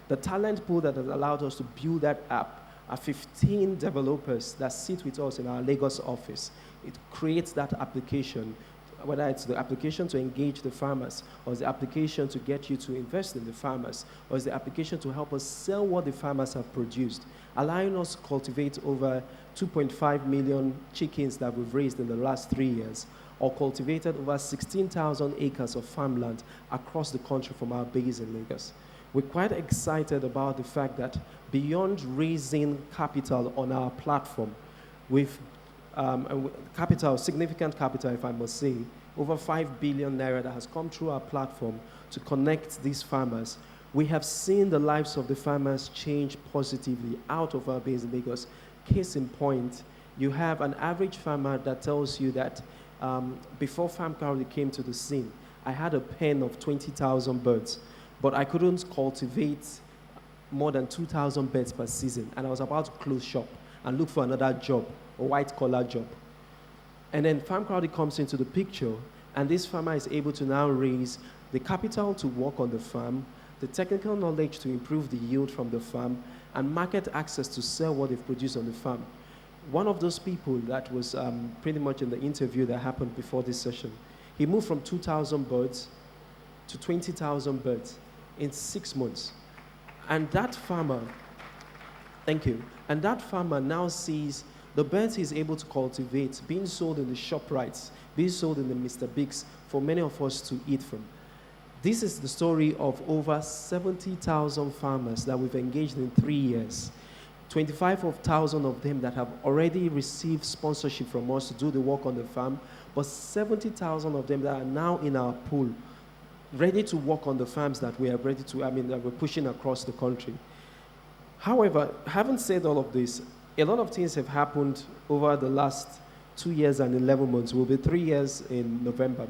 The talent pool that has allowed us to build that app are 15 developers that sit with us in our Lagos office. It creates that application, whether it's the application to engage the farmers, or it's the application to get you to invest in the farmers, or it's the application to help us sell what the farmers have produced, allowing us to cultivate over 2.5 million chickens that we've raised in the last 3 years, or cultivated over 16,000 acres of farmland across the country from our base in Lagos. We're quite excited about the fact that beyond raising capital on our platform, we've significant capital, if I must say, over 5 billion naira that has come through our platform to connect these farmers. We have seen the lives of the farmers change positively out of our base in Lagos. Case in point, you have an average farmer that tells you that before Farmcrowdy came to the scene, I had a pen of 20,000 birds, but I couldn't cultivate more than 2,000 birds per season, and I was about to close shop and look for another job, a white-collar job. And then Farmcrowdy comes into the picture, and this farmer is able to now raise the capital to work on the farm, the technical knowledge to improve the yield from the farm, and market access to sell what they've produced on the farm. One of those people that was pretty much in the interview that happened before this session, he moved from 2,000 birds to 20,000 birds in 6 months. And that farmer, thank you, and that farmer now sees the birds he's able to cultivate being sold in the ShopRites, being sold in the Mr. Biggs for many of us to eat from. This is the story of over 70,000 farmers that we've engaged in 3 years. 25,000 of them that have already received sponsorship from us to do the work on the farm, but 70,000 of them that are now in our pool, ready to work on the farms that we are ready to, that we're pushing across the country. However, having said all of this, a lot of things have happened over the last 2 years and 11 months. It will be 3 years in November.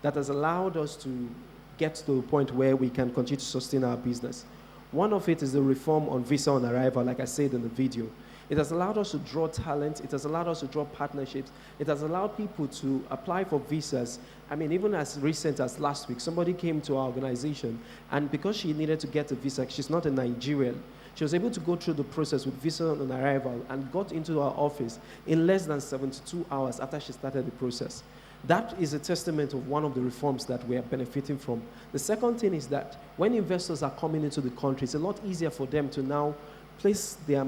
That has allowed us to get to a point where we can continue to sustain our business. One of it is the reform on visa on arrival, like I said in the video. It has allowed us to draw talent. It has allowed us to draw partnerships. It has allowed people to apply for visas. Even as recent as last week, somebody came to our organization, and because she needed to get a visa, she's not a Nigerian, she was able to go through the process with visa on arrival and got into our office in less than 72 hours after she started the process. That is a testament of one of the reforms that we are benefiting from. The second thing is that when investors are coming into the country, it's a lot easier for them to now place their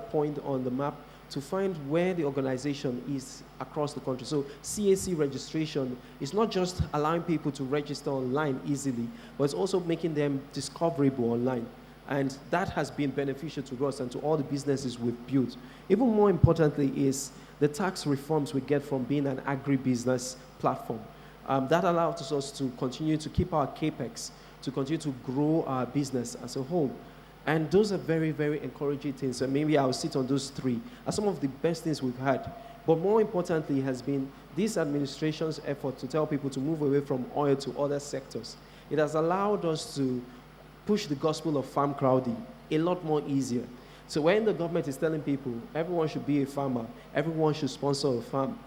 point on the map to find where the organization is across the country. So CAC registration is not just allowing people to register online easily, but it's also making them discoverable online. And that has been beneficial to us and to all the businesses we've built. Even more importantly is the tax reforms we get from being an agribusiness platform. That allows us to continue to keep our capex, to continue to grow our business as a whole. And those are very, very encouraging things. And maybe I'll sit on those three as some of the best things we've had. But more importantly has been this administration's effort to tell people to move away from oil to other sectors. It has allowed us to push the gospel of Farmcrowdy a lot more easier. So when the government is telling people everyone should be a farmer, everyone should sponsor a farm,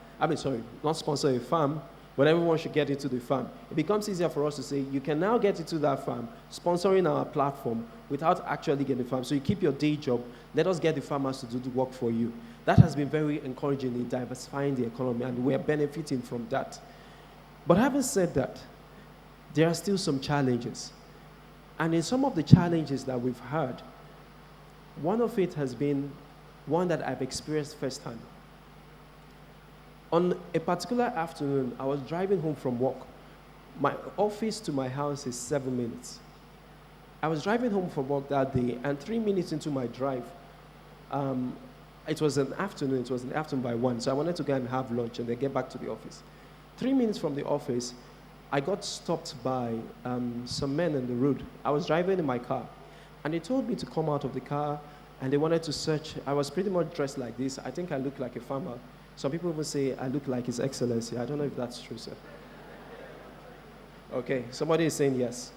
not sponsor a farm, but everyone should get into the farm. It becomes easier for us to say, you can now get into that farm, sponsoring our platform without actually getting the farm. So you keep your day job, let us get the farmers to do the work for you. That has been very encouraging in diversifying the economy, and we're benefiting from that. But having said that, there are still some challenges. And in some of the challenges that we've had, one of it has been one that I've experienced firsthand. On a particular afternoon, I was driving home from work. My office to my house is 7 minutes. I was driving home from work that day, and 3 minutes into my drive, it was an afternoon by 1, so I wanted to go and have lunch and then get back to the office. 3 minutes from the office, I got stopped by some men on the road. I was driving in my car, and they told me to come out of the car, and they wanted to search. I was pretty much dressed like this. I think I look like a farmer. Some people even say I look like His Excellency. I don't know if that's true, sir. Okay, somebody is saying yes.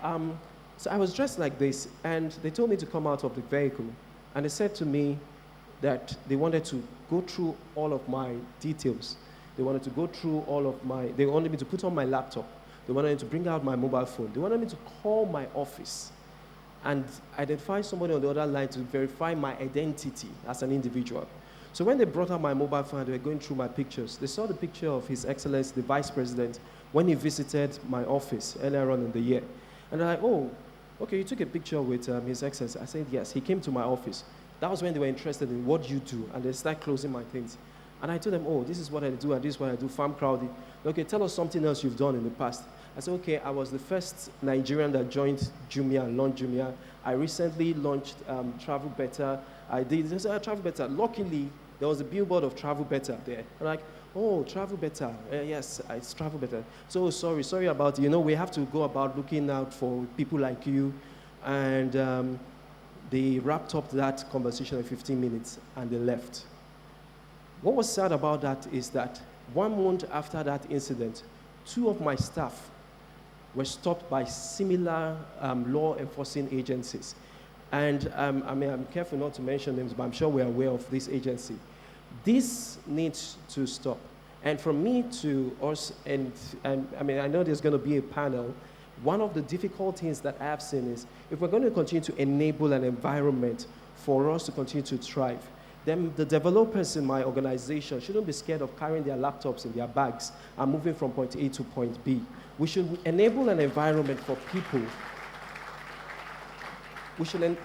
So I was dressed like this, and they told me to come out of the vehicle, and they said to me that they wanted to go through all of my details. They wanted to go through they wanted me to put on my laptop. They wanted me to bring out my mobile phone. They wanted me to call my office and identify somebody on the other line to verify my identity as an individual. So when they brought out my mobile phone, they were going through my pictures. They saw the picture of His Excellency, the Vice President, when he visited my office earlier on in the year. And they're like, oh, okay, you took a picture with His Excellency. I said, yes, he came to my office. That was when they were interested in what you do, and they started closing my things. And I told them, oh, this is what I do, and this is what I do, Farmcrowdy. Okay, tell us something else you've done in the past. I said, okay, I was the first Nigerian that joined Jumia and launched Jumia. I recently launched Travel Better. They said, Travel Better. Luckily, there was a billboard of Travel Better there. I'm like, oh, Travel Better. Yes, it's Travel Better. So sorry about it. We have to go about looking out for people like you. And they wrapped up that conversation in 15 minutes, and they left. What was sad about that is that 1 month after that incident, 2 of my staff were stopped by similar law enforcing agencies. And I'm careful not to mention names, but I'm sure we're aware of this agency. This needs to stop. And from me to us, and I know there's going to be a panel, one of the difficult things that I've seen is if we're going to continue to enable an environment for us to continue to thrive, then the developers in my organization shouldn't be scared of carrying their laptops in their bags and moving from point A to point B. We should enable an environment for people. We should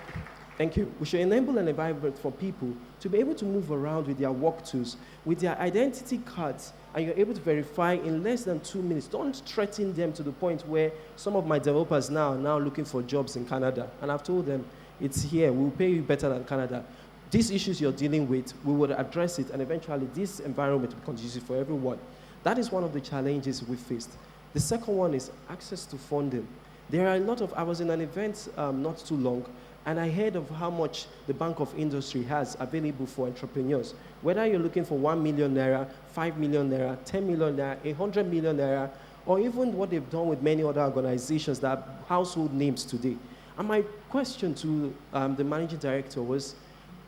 enable an environment for people to be able to move around with their work tools, with their identity cards, and you're able to verify in less than 2 minutes. Don't threaten them to the point where some of my developers now are now looking for jobs in Canada. And I've told them, it's here, we'll pay you better than Canada. These issues you're dealing with, we would address it, and eventually this environment will be conducive for everyone. That is one of the challenges we faced. The second one is access to funding. There are a lot of, I was in an event not too long, and I heard of how much the Bank of Industry has available for entrepreneurs. Whether you're looking for 1 million naira, 5 million naira, 10 million naira, 100 million naira, or even what they've done with many other organizations that are household names today. And my question to the managing director was,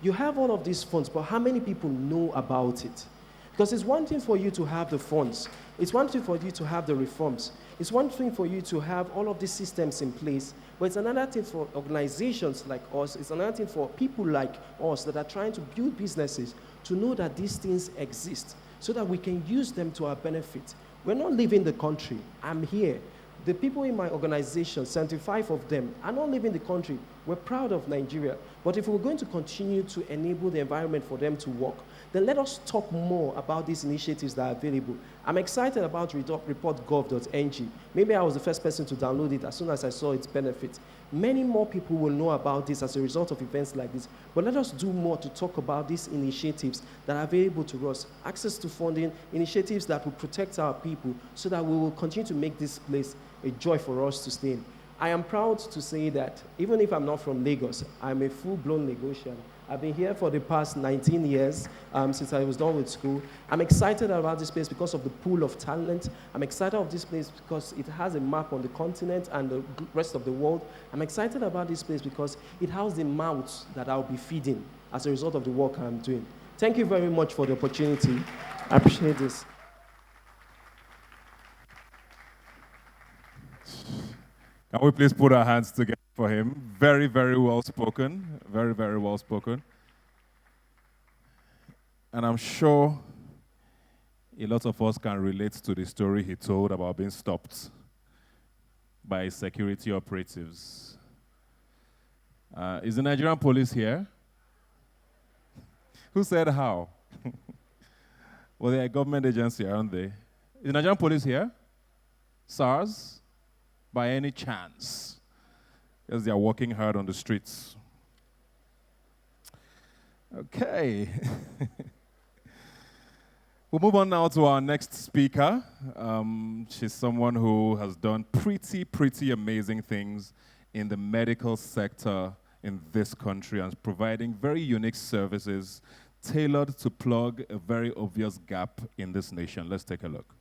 you have all of these funds, but how many people know about it? Because it's one thing for you to have the funds. It's one thing for you to have the reforms. It's one thing for you to have all of these systems in place, but it's another thing for organizations like us, it's another thing for people like us that are trying to build businesses to know that these things exist so that we can use them to our benefit. We're not leaving the country. I'm here. The people in my organization, 75 of them, are not leaving the country. We're proud of Nigeria. But if we're going to continue to enable the environment for them to work, then let us talk more about these initiatives that are available. I'm excited about reportgov.ng. Maybe I was the first person to download it as soon as I saw its benefits. Many more people will know about this as a result of events like this. But let us do more to talk about these initiatives that are available to us. Access to funding, initiatives that will protect our people so that we will continue to make this place a joy for us to stay in. I am proud to say that even if I'm not from Lagos, I'm a full-blown Lagosian. I've been here for the past 19 years, since I was done with school. I'm excited about this place because of the pool of talent. I'm excited about this place because it has a map on the continent and the rest of the world. I'm excited about this place because it has the mouths that I'll be feeding as a result of the work I'm doing. Thank you very much for the opportunity. I appreciate this. Can we please put our hands together for him? Very, very well spoken. Very, very well spoken. And I'm sure a lot of us can relate to the story he told about being stopped by security operatives. Is the Nigerian police here? Who said how? Well, they're a government agency, aren't they? Is the Nigerian police here? SARS? By any chance? Because they are working hard on the streets. Okay. We'll move on now to our next speaker. She's someone who has done pretty amazing things in the medical sector in this country and is providing very unique services tailored to plug a very obvious gap in this nation. Let's take a look.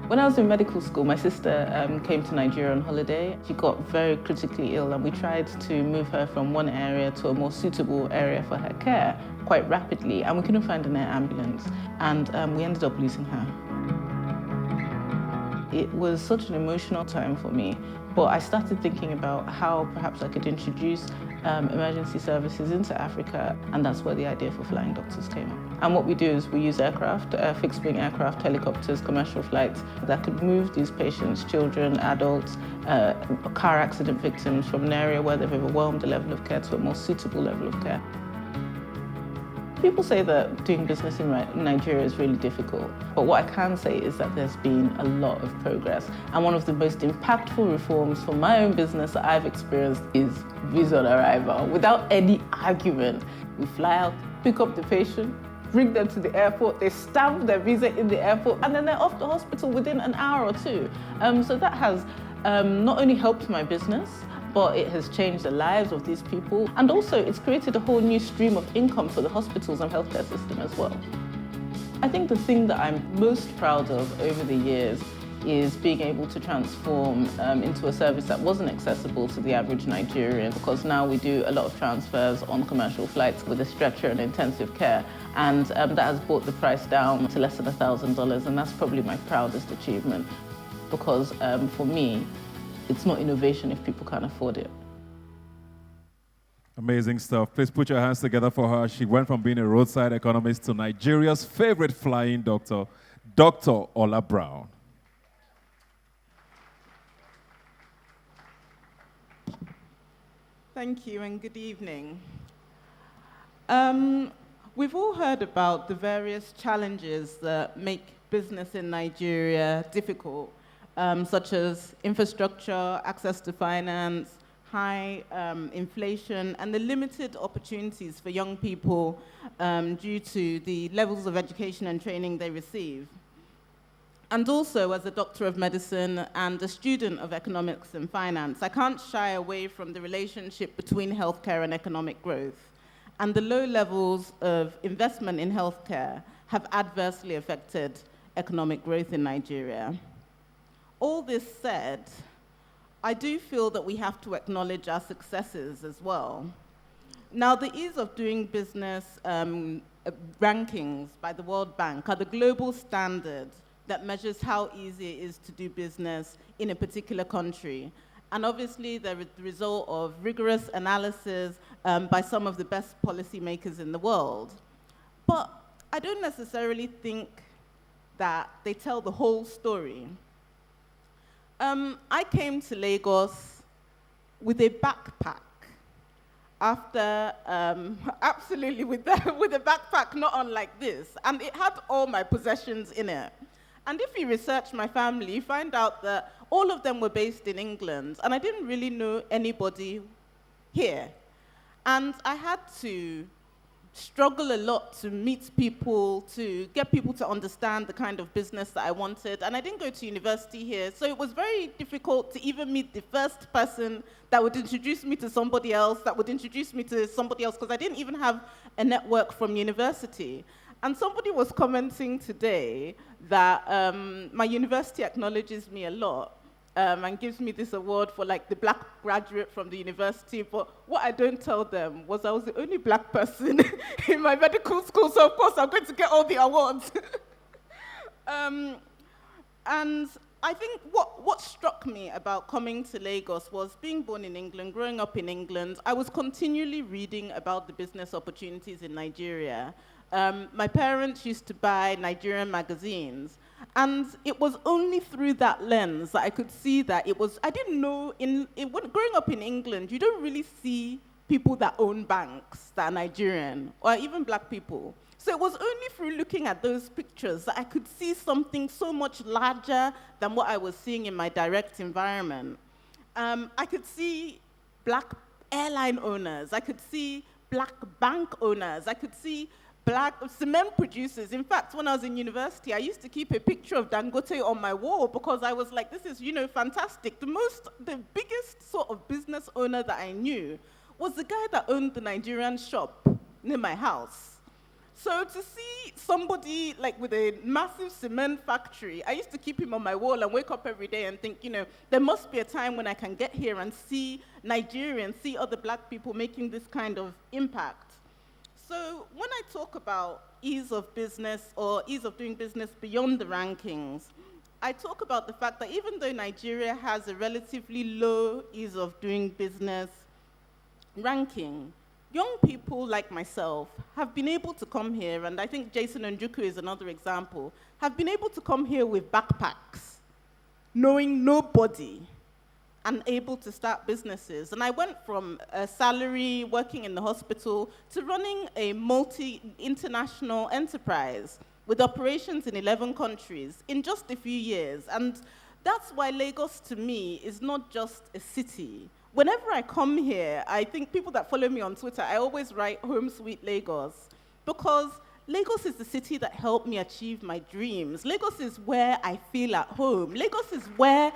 When I was in medical school, my sister came to Nigeria on holiday. She got very critically ill and we tried to move her from one area to a more suitable area for her care quite rapidly, and we couldn't find an air ambulance, and we ended up losing her. It was such an emotional time for me, but I started thinking about how perhaps I could introduce emergency services into Africa, and that's where the idea for Flying Doctors came up. And what we do is we use aircraft, fixed-wing aircraft, helicopters, commercial flights that could move these patients, children, adults, car accident victims from an area where they've overwhelmed the level of care to a more suitable level of care. People say that doing business in Nigeria is really difficult, but what I can say is that there's been a lot of progress. And one of the most impactful reforms for my own business that I've experienced is visa on arrival. Without any argument, we fly out, pick up the patient, bring them to the airport, they stamp their visa in the airport, and then they're off to hospital within an hour or two. So that has not only helped my business, but it has changed the lives of these people. And also it's created a whole new stream of income for the hospitals and healthcare system as well. I think the thing that I'm most proud of over the years is being able to transform into a service that wasn't accessible to the average Nigerian, because now we do a lot of transfers on commercial flights with a stretcher and intensive care. And that has brought the price down to less than $1,000, and that's probably my proudest achievement, because for me, it's not innovation if people can't afford it. Amazing stuff. Please put your hands together for her. She went from being a roadside economist to Nigeria's favorite flying doctor, Dr. Ola Brown. Thank you and good evening. We've all heard about the various challenges that make business in Nigeria difficult, such as infrastructure, access to finance, high inflation, and the limited opportunities for young people due to the levels of education and training they receive. And also, as a doctor of medicine and a student of economics and finance, I can't shy away from the relationship between healthcare and economic growth. And the low levels of investment in healthcare have adversely affected economic growth in Nigeria. All this said, I do feel that we have to acknowledge our successes as well. Now, the ease of doing business rankings by the World Bank are the global standard that measures how easy it is to do business in a particular country. And obviously, they're the result of rigorous analysis by some of the best policymakers in the world. But I don't necessarily think that they tell the whole story. I came to Lagos with a backpack after, absolutely with a backpack not unlike this, and it had all my possessions in it. And if you research my family, you find out that all of them were based in England, and I didn't really know anybody here. And I had to struggle a lot to meet people, to get people to understand the kind of business that I wanted. And I didn't go to university here, so it was very difficult to even meet the first person that would introduce me to somebody else, that would introduce me to somebody else, because I didn't even have a network from university. And somebody was commenting today that my university acknowledges me a lot. And gives me this award for like the black graduate from the university. But what I don't tell them was I was the only black person in my medical school, so of course I'm going to get all the awards. And I think what struck me about coming to Lagos was being born in England, growing up in England, I was continually reading about the business opportunities in Nigeria. My parents used to buy Nigerian magazines. And it was only through that lens that I could see that it was, I didn't know, growing up in England, you don't really see people that own banks that are Nigerian, or even black people. So it was only through looking at those pictures that I could see something so much larger than what I was seeing in my direct environment. I could see black airline owners, I could see black bank owners, I could see black cement producers. In fact, when I was in university, I used to keep a picture of Dangote on my wall because I was like, this is, fantastic. The biggest sort of business owner that I knew was the guy that owned the Nigerian shop near my house. So to see somebody like with a massive cement factory, I used to keep him on my wall and wake up every day and think, there must be a time when I can get here and see Nigerians, see other black people making this kind of impact. So when I talk about ease of business or ease of doing business beyond the rankings, I talk about the fact that even though Nigeria has a relatively low ease of doing business ranking, young people like myself have been able to come here, and I think Jason Njuku is another example, have been able to come here with backpacks, knowing nobody, and able to start businesses. And I went from a salary working in the hospital to running a multi-international enterprise with operations in 11 countries in just a few years. And that's why Lagos, to me, is not just a city. Whenever I come here, I think people that follow me on Twitter, I always write Home Sweet Lagos, because Lagos is the city that helped me achieve my dreams. Lagos is where I feel at home. Lagos is where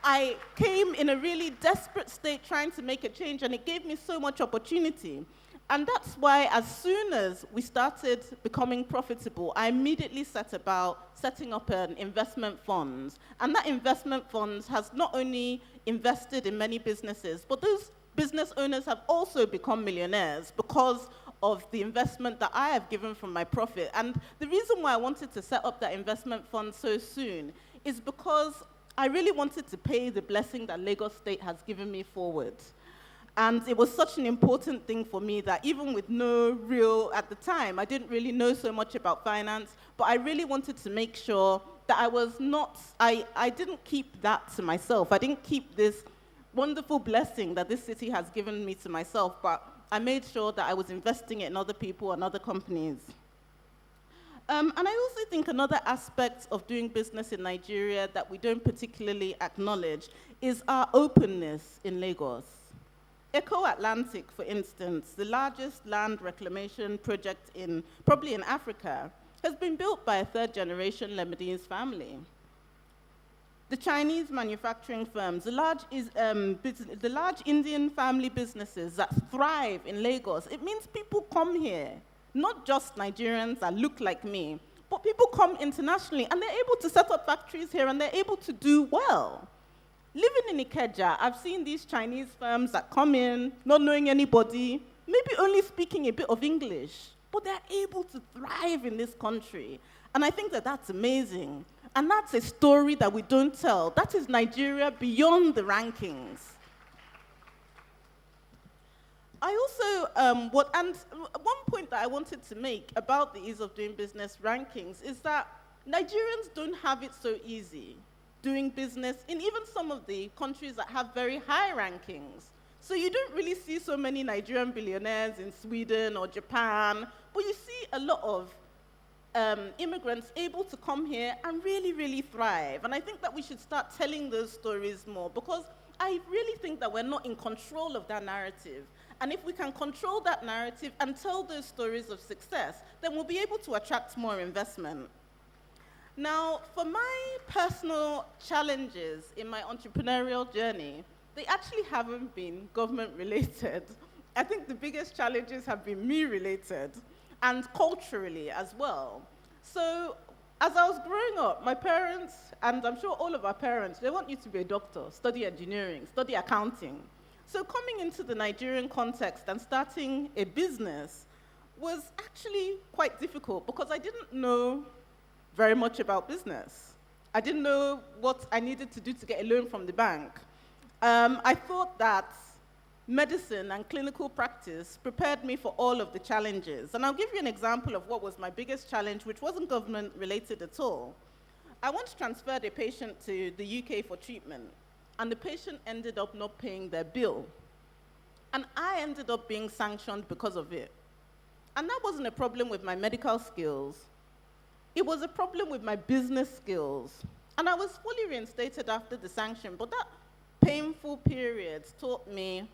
I came in a really desperate state trying to make a change, and it gave me so much opportunity. And that's why as soon as we started becoming profitable, I immediately set about setting up an investment fund. And that investment fund has not only invested in many businesses, but those business owners have also become millionaires because of the investment that I have given from my profit. And the reason why I wanted to set up that investment fund so soon is because I really wanted to pay the blessing that Lagos State has given me forward. And it was such an important thing for me that even with at the time, I didn't really know so much about finance, but I really wanted to make sure that I didn't keep that to myself. I didn't keep this wonderful blessing that this city has given me to myself, but I made sure that I was investing it in other people and other companies. And I also think another aspect of doing business in Nigeria that we don't particularly acknowledge is our openness in Lagos. Eco Atlantic, for instance, the largest land reclamation project probably in Africa, has been built by a third-generation Lebanese family. The Chinese manufacturing firms, the large Indian family businesses that thrive in Lagos, it means people come here. Not just Nigerians that look like me, but people come internationally and they're able to set up factories here and they're able to do well. Living in Ikeja, I've seen these Chinese firms that come in, not knowing anybody, maybe only speaking a bit of English, but they're able to thrive in this country. And I think that that's amazing. And that's a story that we don't tell. That is Nigeria beyond the rankings. I also, one point that I wanted to make about the ease of doing business rankings is that Nigerians don't have it so easy doing business in even some of the countries that have very high rankings. So you don't really see so many Nigerian billionaires in Sweden or Japan, but you see a lot of immigrants able to come here and really, really thrive. And I think that we should start telling those stories more, because I really think that we're not in control of that narrative. And if we can control that narrative and tell those stories of success, then we'll be able to attract more investment. Now, for my personal challenges in my entrepreneurial journey, they actually haven't been government-related. I think the biggest challenges have been me-related, and culturally as well. So, as I was growing up, my parents, and I'm sure all of our parents, they want you to be a doctor, study engineering, study accounting. So coming into the Nigerian context and starting a business was actually quite difficult because I didn't know very much about business. I didn't know what I needed to do to get a loan from the bank. I thought that medicine and clinical practice prepared me for all of the challenges. And I'll give you an example of what was my biggest challenge, which wasn't government related at all. I once transferred a patient to the UK for treatment, and the patient ended up not paying their bill. And I ended up being sanctioned because of it. And that wasn't a problem with my medical skills. It was a problem with my business skills. And I was fully reinstated after the sanction, but that painful period taught me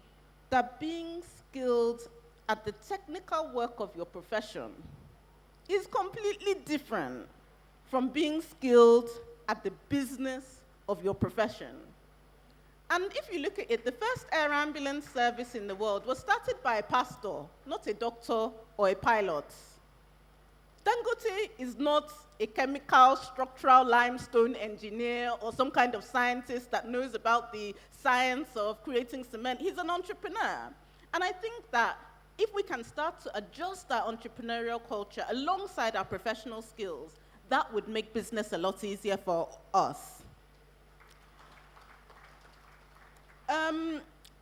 that being skilled at the technical work of your profession is completely different from being skilled at the business of your profession. And if you look at it, the first air ambulance service in the world was started by a pastor, not a doctor or a pilot. Dangote is not a chemical structural limestone engineer or some kind of scientist that knows about the science of creating cement. He's an entrepreneur. And I think that if we can start to adjust our entrepreneurial culture alongside our professional skills, that would make business a lot easier for us.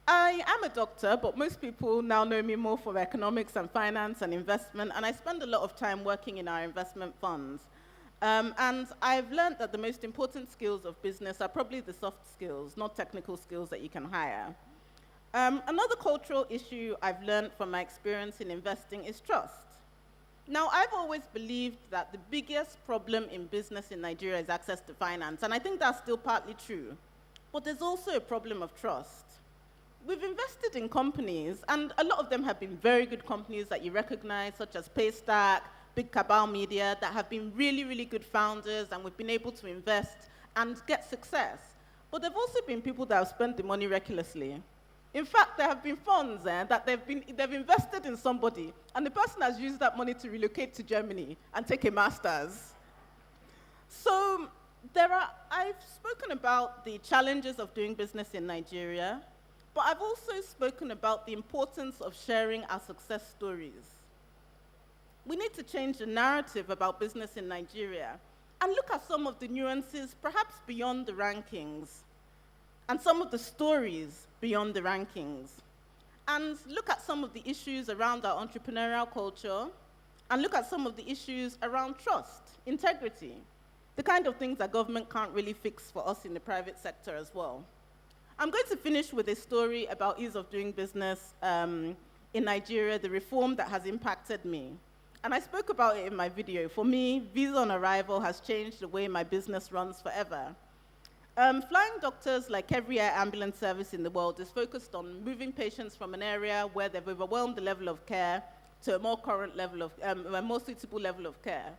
I am a doctor, but most people now know me more for economics and finance and investment, and I spend a lot of time working in our investment funds. And I've learned that the most important skills of business are probably the soft skills, not technical skills that you can hire. Another cultural issue I've learned from my experience in investing is trust. Now, I've always believed that the biggest problem in business in Nigeria is access to finance, and I think that's still partly true. But there's also a problem of trust. We've invested in companies, and a lot of them have been very good companies that you recognize, such as Paystack, Big Cabal Media, that have been really, really good founders, and we've been able to invest and get success. But there have also been people that have spent the money recklessly. In fact, there have been funds that they've invested in somebody, and the person has used that money to relocate to Germany and take a master's. So I've spoken about the challenges of doing business in Nigeria, but I've also spoken about the importance of sharing our success stories. We need to change the narrative about business in Nigeria and look at some of the nuances, perhaps beyond the rankings, and some of the stories beyond the rankings, and look at some of the issues around our entrepreneurial culture, and look at some of the issues around trust, integrity, the kind of things that government can't really fix for us in the private sector as well. I'm going to finish with a story about ease of doing business in Nigeria, the reform that has impacted me. And I spoke about it in my video. For me, visa on arrival has changed the way my business runs forever. Flying doctors, like every air ambulance service in the world, is focused on moving patients from an area where they've overwhelmed the level of care to a more current level of, a more suitable level of care.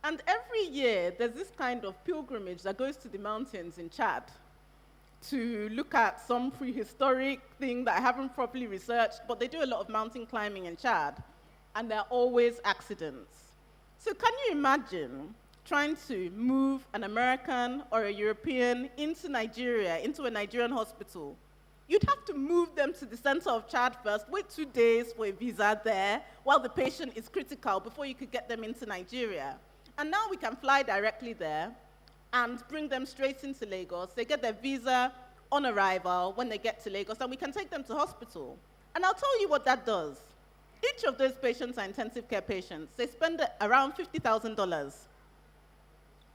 And every year, there's this kind of pilgrimage that goes to the mountains in Chad to look at some prehistoric thing that I haven't properly researched, but they do a lot of mountain climbing in Chad, and there are always accidents. So can you imagine trying to move an American or a European into Nigeria, into a Nigerian hospital? You'd have to move them to the center of Chad first, wait 2 days for a visa there, while the patient is critical before you could get them into Nigeria. And now we can fly directly there and bring them straight into Lagos. They get their visa on arrival when they get to Lagos, and we can take them to hospital. And I'll tell you what that does. Each of those patients are intensive care patients. They spend around $50,000.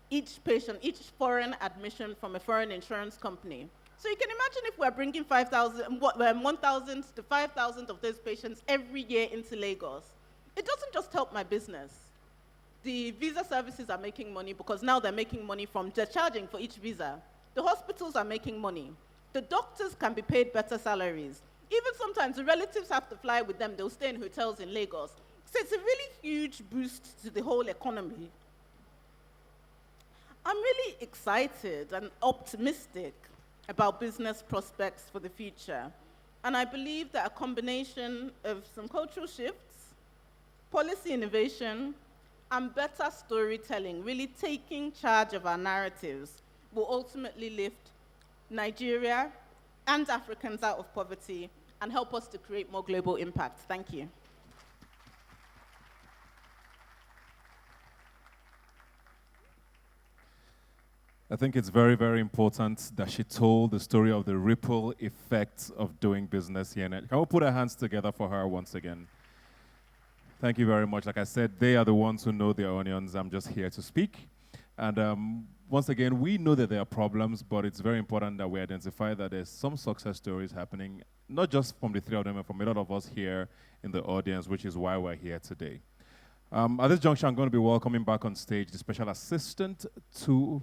Each patient, each foreign admission from a foreign insurance company. So you can imagine if we're bringing 1,000 to 5,000 of those patients every year into Lagos. It doesn't just help my business. The visa services are making money because now they're making money from just charging for each visa. The hospitals are making money. The doctors can be paid better salaries. Even sometimes the relatives have to fly with them. They'll stay in hotels in Lagos. So it's a really huge boost to the whole economy. I'm really excited and optimistic about business prospects for the future. And I believe that a combination of some cultural shifts, policy innovation, and better storytelling, really taking charge of our narratives, will ultimately lift Nigeria and Africans out of poverty and help us to create more global impact. Thank you. I think it's very, very important that she told the story of the ripple effects of doing business here. Can we put our hands together for her once again? Thank you very much. Like I said, they are the ones who know their onions. I'm just here to speak. And once again, we know that there are problems, but it's very important that we identify that there's some success stories happening, not just from the three of them, but from a lot of us here in the audience, which is why we're here today. At this juncture, I'm going to be welcoming back on stage the Special Assistant to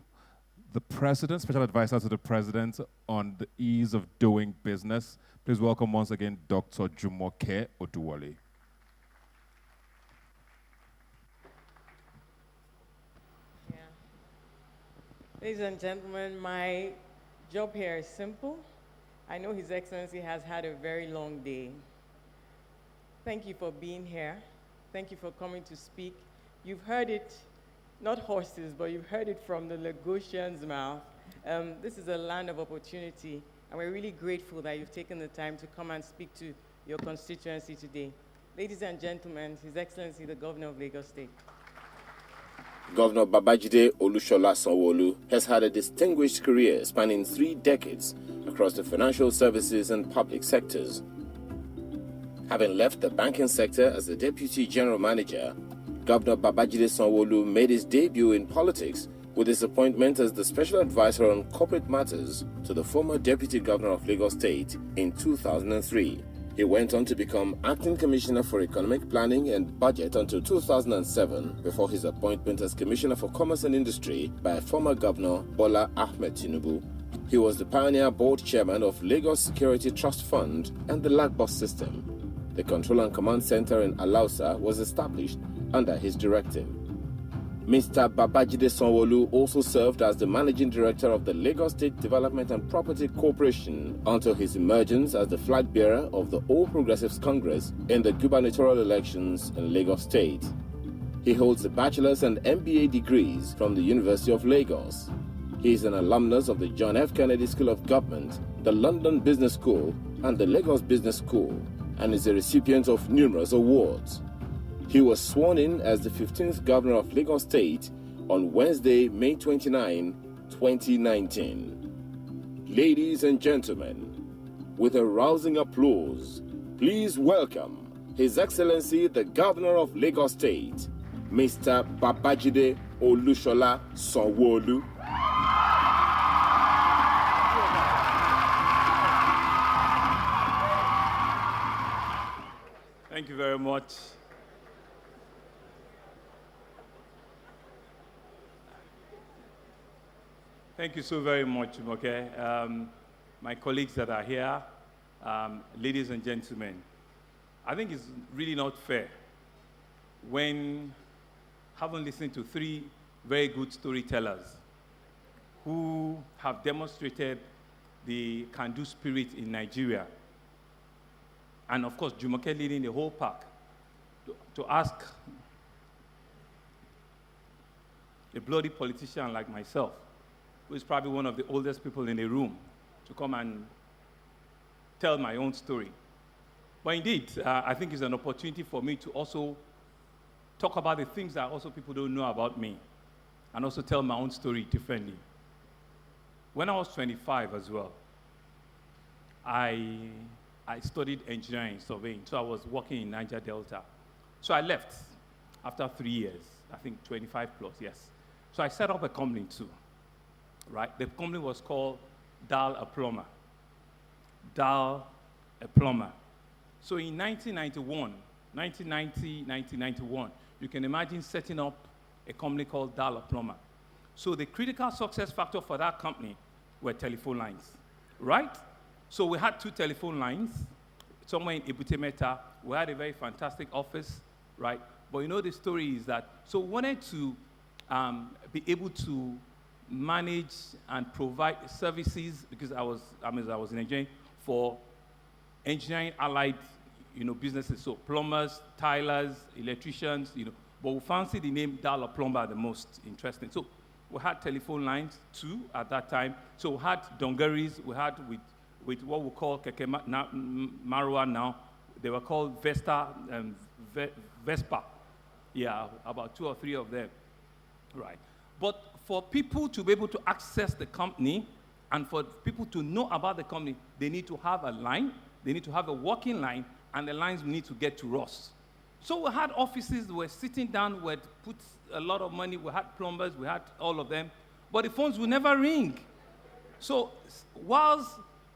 the President, Special Advisor to the President on the ease of doing business. Please welcome once again Dr. Jumoke Oduwole. Ladies and gentlemen, my job here is simple. I know His Excellency has had a very long day. Thank you for being here. Thank you for coming to speak. You've heard it, not horses, but you've heard it from the Lagosian's mouth. This is a land of opportunity, and we're really grateful that you've taken the time to come and speak to your constituency today. Ladies and gentlemen, His Excellency, the Governor of Lagos State. Governor Babajide Sanwo-Olu has had a distinguished career spanning 3 decades across the financial services and public sectors. Having left the banking sector as the Deputy General Manager, Governor Babajide Sanwo-Olu made his debut in politics with his appointment as the Special Advisor on Corporate Matters to the former Deputy Governor of Lagos State in 2003. He went on to become Acting Commissioner for Economic Planning and Budget until 2007 before his appointment as Commissioner for Commerce and Industry by former Governor Bola Ahmed Tinubu. He was the pioneer board chairman of Lagos Security Trust Fund and the Lagos system. The Control and Command Center in Alausa was established under his directive. Mr. Babajide Sanwo-Olu also served as the Managing Director of the Lagos State Development and Property Corporation until his emergence as the flag bearer of the All Progressives Congress in the gubernatorial elections in Lagos State. He holds a bachelor's and MBA degrees from the University of Lagos. He is an alumnus of the John F. Kennedy School of Government, the London Business School, and the Lagos Business School, and is a recipient of numerous awards. He was sworn in as the 15th Governor of Lagos State on Wednesday, May 29, 2019. Ladies and gentlemen, with a rousing applause, please welcome His Excellency the Governor of Lagos State, Mr. Babajide Sanwo-Olu. Thank you very much. Thank you so very much, Jumoke. My colleagues that are here, ladies and gentlemen, I think it's really not fair when, having listened to 3 very good storytellers who have demonstrated the can-do spirit in Nigeria, and of course, Jumoke leading the whole pack, to ask a bloody politician like myself, who is probably one of the oldest people in the room, to come and tell my own story. But indeed, I think it's an opportunity for me to also talk about the things that also people don't know about me, and also tell my own story differently. When I was 25 as well, I studied engineering, surveying, so I was working in Niger Delta. So I left after 3 years, I think 25 plus, yes. So I set up a company too. Right? The company was called a Plumber. a Plumber. So in 1991, you can imagine setting up a company called a Plumber. So the critical success factor for that company were telephone lines, right? So we had 2 telephone lines, somewhere in Ebuka. We had a very fantastic office, right? But you know the story is that, so we wanted to be able to manage and provide services, because I was in engineering, for engineering allied, businesses, so plumbers, tilers, electricians, but we fancy the name Dollar Plumber the most interesting. So we had telephone lines too at that time. So we had dungarees, we had with what we call Keke Marua now, they were called Vespa. Yeah, about 2 or 3 of them, right? But for people to be able to access the company and for people to know about the company, they need to have a line, they need to have a working line, and the lines need to get to us. So we had offices, we were sitting down, we had put a lot of money, we had plumbers, we had all of them, but the phones would never ring. So whilst,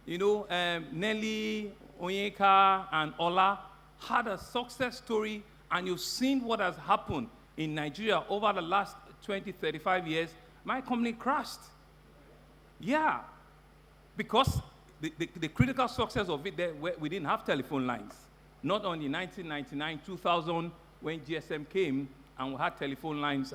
Nelly, Onyeka, and Ola had a success story, and you've seen what has happened in Nigeria over the last 20, 35 years, my company crashed. Yeah, because the critical success of it, we didn't have telephone lines. Not only 1999, 2000, when GSM came, and we had telephone lines.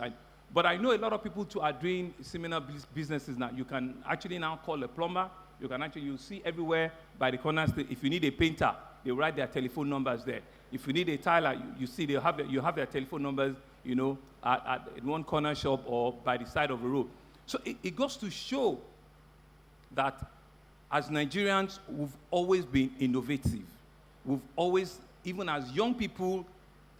But I know a lot of people too are doing similar businesses now. You can actually now call a plumber. You see everywhere by the corners, if you need a painter, they write their telephone numbers there. If you need a tiler, you see you have their telephone numbers, at one corner shop or by the side of a road. So it goes to show that as Nigerians, we've always been innovative. We've always, even as young people,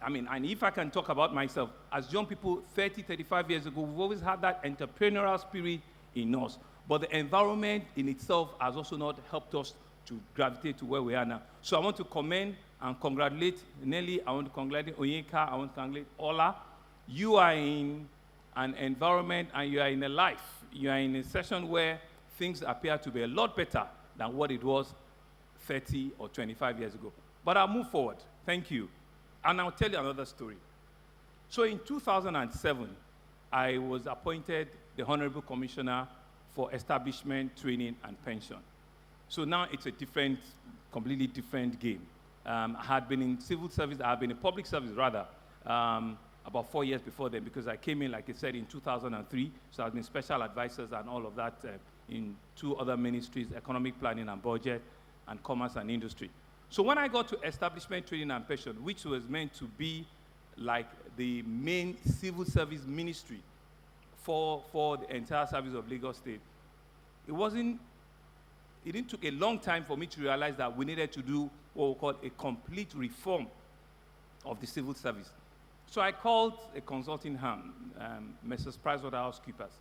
and if I can talk about myself, as young people 30, 35 years ago, we've always had that entrepreneurial spirit in us. But the environment in itself has also not helped us to gravitate to where we are now. So I want to commend and congratulate Nelly, I want to congratulate Onyeka, I want to congratulate Ola. You are in an environment and you are in a life, you are in a session where things appear to be a lot better than what it was 30 or 25 years ago. But I'll move forward. Thank you. And I'll tell you another story. So in 2007, I was appointed the Honorable Commissioner for Establishment, Training, and Pension. So now it's a completely different game. I had been in civil service, I had been in public service rather, about 4 years before then, because I came in, like I said, in 2003. So I've been special advisors and all of that in 2 other ministries, economic planning and budget, and commerce and industry. So when I got to Establishment, Training, and Pension, which was meant to be like the main civil service ministry for the entire service of Lagos State, it didn't take a long time for me to realize that we needed to do what we call a complete reform of the civil service. So I called a consulting firm, Mrs. PricewaterhouseCoopers.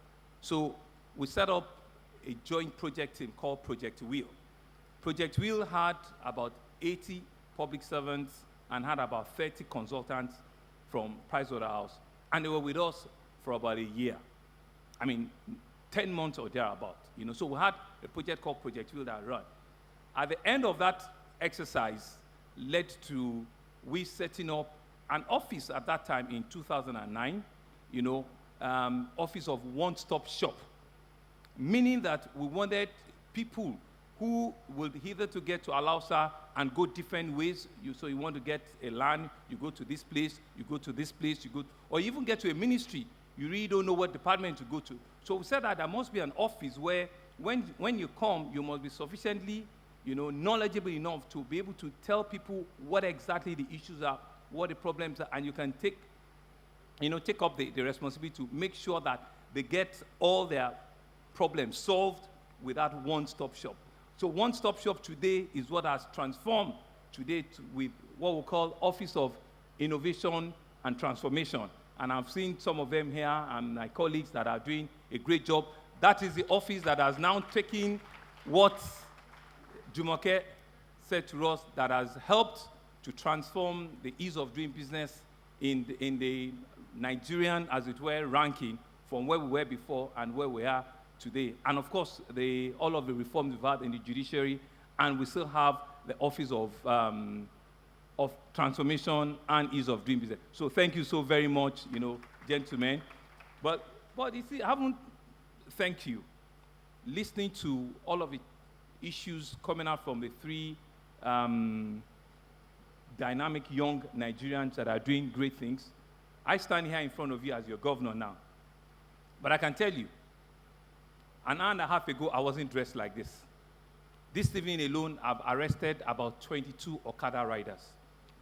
So we set up a joint project team called Project Wheel. Project Wheel had about 80 public servants and had about 30 consultants from Pricewaterhouse. And they were with us for about a year. 10 months or thereabout. So we had a project called Project Wheel that ran. At the end of that exercise led to we setting up an office at that time in 2009, office of one-stop shop, meaning that we wanted people who would either to get to Alausa and go different ways. So you want to get a land, you go to this place, you go to this place, or even get to a ministry, you really don't know what department to go to. So we said that there must be an office where when you come, you must be sufficiently knowledgeable enough to be able to tell people what exactly the issues are, what the problems are, and you can take up the responsibility to make sure that they get all their problems solved with that one-stop shop. So one-stop shop today is what has transformed today with what we call Office of Innovation and Transformation. And I've seen some of them here and my colleagues that are doing a great job. That is the office that has now taken what Jumoke said to us, that has helped to transform the ease of doing business in the Nigerian, as it were, ranking from where we were before and where we are today. And of course, all of the reforms we've had in the judiciary, and we still have the Office of Transformation and Ease of Doing Business. So thank you so very much, gentlemen. But you see, I haven't thanked you. Listening to all of the issues coming out from the 3 dynamic young Nigerians that are doing great things. I stand here in front of you as your governor now. But I can tell you, an hour and a half ago, I wasn't dressed like this. This evening alone, I've arrested about 22 Okada riders.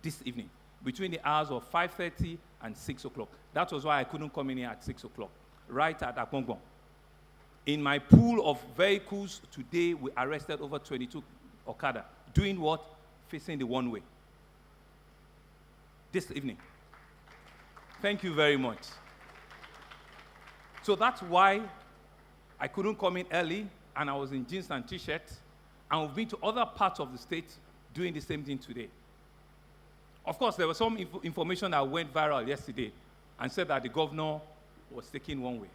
This evening, between the hours of 5:30 and 6 o'clock. That was why I couldn't come in here at 6 o'clock, right at Akongbon. In my pool of vehicles today, we arrested over 22 Okada. Doing what? Facing the one way. This evening. Thank you very much. So that's why I couldn't come in early, and I was in jeans and t-shirts, and we've been to other parts of the state doing the same thing today. Of course, there was some information that went viral yesterday and said that the governor was taking one way.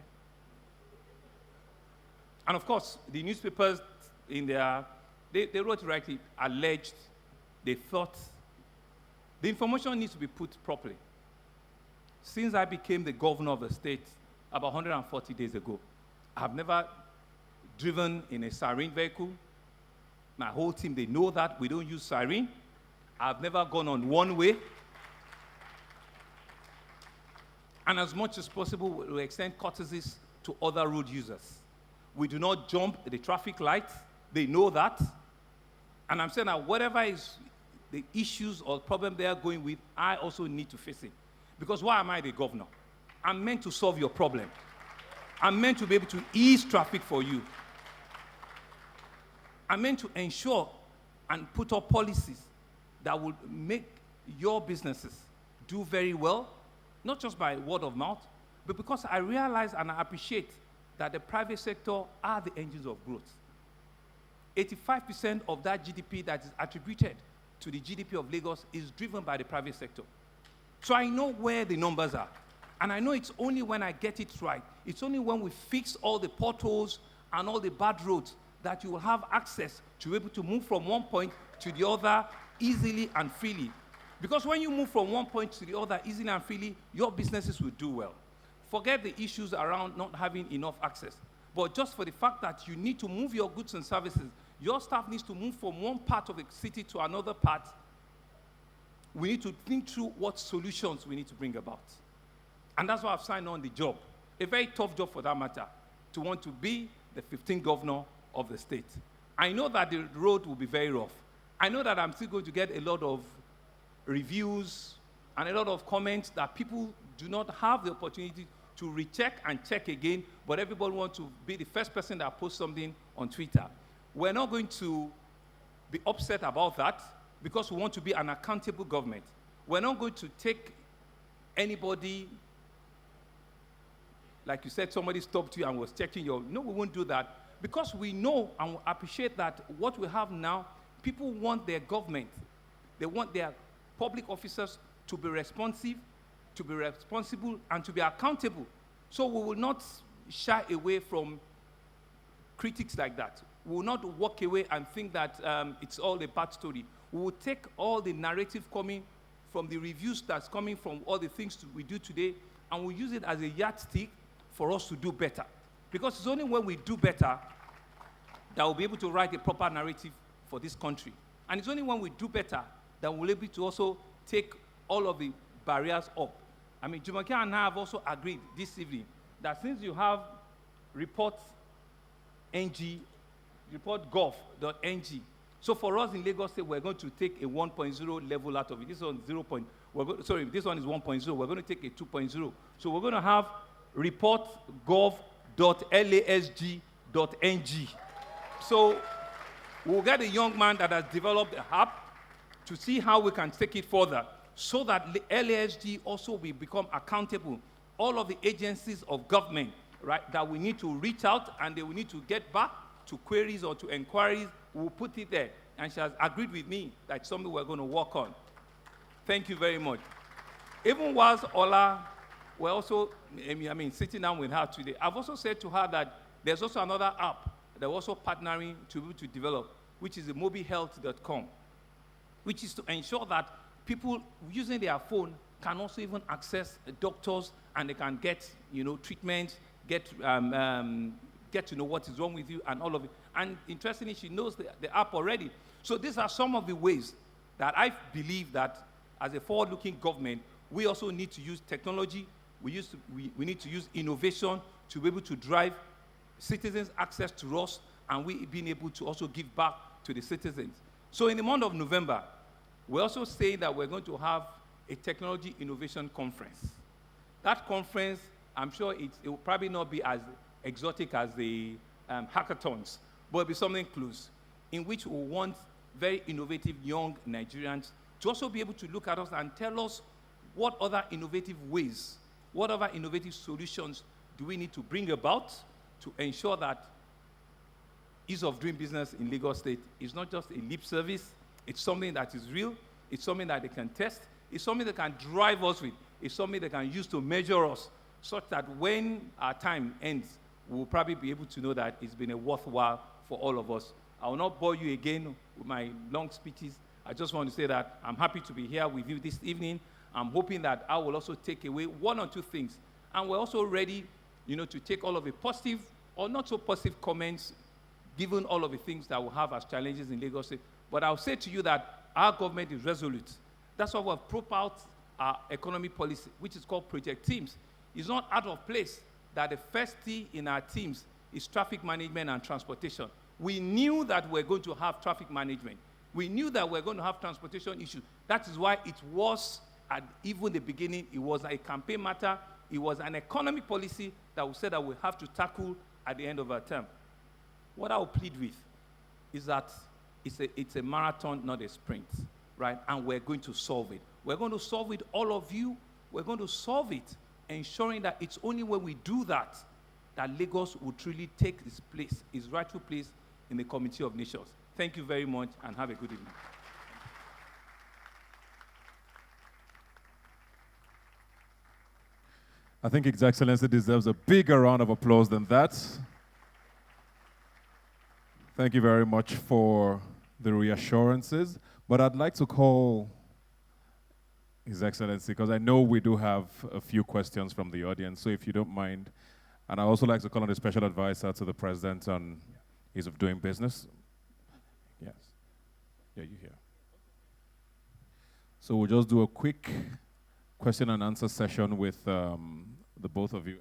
And of course, the newspapers in their, they wrote rightly, alleged, they thought. The information needs to be put properly. Since I became the governor of the state about 140 days ago, I've never driven in a siren vehicle. My whole team, they know that we don't use siren. I've never gone on one way. And as much as possible, we extend courtesies to other road users. We do not jump the traffic light. They know that. And I'm saying that whatever is the issues or problem they are going with, I also need to face it. Because why am I the governor? I'm meant to solve your problem. I'm meant to be able to ease traffic for you. I'm meant to ensure and put up policies that will make your businesses do very well, not just by word of mouth, but because I realize and I appreciate that the private sector are the engines of growth. 85% of that GDP that is attributed to the GDP of Lagos is driven by the private sector. So I know where the numbers are. And I know it's only when I get it right, it's only when we fix all the potholes and all the bad roads that you will have access to be able to move from one point to the other easily and freely. Because when you move from one point to the other easily and freely, your businesses will do well. Forget the issues around not having enough access. But just for the fact that you need to move your goods and services, your staff needs to move from one part of the city to another part, we need to think through what solutions we need to bring about. And that's why I've signed on the job, a very tough job for that matter, to want to be the 15th governor of the state. I know that the road will be very rough. I know that I'm still going to get a lot of reviews and a lot of comments that people do not have the opportunity to recheck and check again, but everybody wants to be the first person that posts something on Twitter. We're not going to be upset about that because we want to be an accountable government. We're not going to take anybody, like you said, somebody stopped you and was checking your, no, we won't do that because we know and appreciate that what we have now, people want their government, they want their public officers to be responsive, to be responsible, and to be accountable. So we will not shy away from critics like that. We will not walk away and think that it's all a bad story. We will take all the narrative coming from the reviews that's coming from all the things we do today, and we'll use it as a yardstick for us to do better. Because it's only when we do better that we'll be able to write a proper narrative for this country. And it's only when we do better that we'll be able to also take all of the barriers up. I mean, Jumoke and I have also agreed this evening that since you have report.gov.ng, so for us in Lagos State, we're going to take a 1.0 level out of it. This one is 0. This one is 1.0. We're going to take a 2.0. So we're going to have report.gov.lasg.ng. So we'll get a young man that has developed the app to see how we can take it further so that LASG also will become accountable. All of the agencies of government, right, that we need to reach out and they will need to get back to queries or to inquiries, we'll put it there. And she has agreed with me that it's something we're going to work on. Thank you very much. Even whilst Ola, we're also, sitting down with her today, I've also said to her that there's also another app that we're also partnering to be able to develop, which is the mobihealth.com, which is to ensure that people using their phone can also even access doctors and they can get, treatment, get to know what is wrong with you and all of it. And interestingly, she knows the app already. So these are some of the ways that I believe that as a forward-looking government, we also need to use technology. We need to use innovation to be able to drive citizens' access to us, and we being able to also give back to the citizens. So in the month of November, we're also saying that we're going to have a technology innovation conference. That conference, I'm sure it will probably not be as exotic as the hackathons, but it'll be something close, in which we want very innovative young Nigerians to also be able to look at us and tell us what other innovative ways, what other innovative solutions do we need to bring about to ensure that ease of doing business in Lagos State is not just a lip service, it's something that is real, it's something that they can test, it's something they can drive us with, it's something they can use to measure us, such that when our time ends, we'll probably be able to know that it's been a worthwhile for all of us. I will not bore you again with my long speeches. I just want to say that I'm happy to be here with you this evening. I'm hoping that I will also take away one or two things. And we're also ready, to take all of the positive or not so positive comments, given all of the things that we have as challenges in Lagos State. But I'll say to you that our government is resolute. That's why we've propped out our economy policy, which is called Project Teams. It's not out of place that the first T in our teams is traffic management and transportation. We knew that we're going to have traffic management. We knew that we're going to have transportation issues. That is why it was, at even the beginning, it was a campaign matter. It was an economy policy that we said that we have to tackle at the end of our term. What I will plead with is that it's a marathon, not a sprint, right? And we're going to solve it. We're going to solve it, all of you. We're going to solve it, ensuring that it's only when we do that that Lagos will truly take its place, its rightful place in the Community of Nations. Thank you very much, and have a good evening. I think His Excellency deserves a bigger round of applause than that. Thank you very much for the reassurances. But I'd like to call His Excellency, because I know we do have a few questions from the audience, so if you don't mind. And I'd also like to call on the Special Advisor to the President on ease of doing business. Yes. Yeah, you here. So we'll just do a quick question and answer session with the both of you.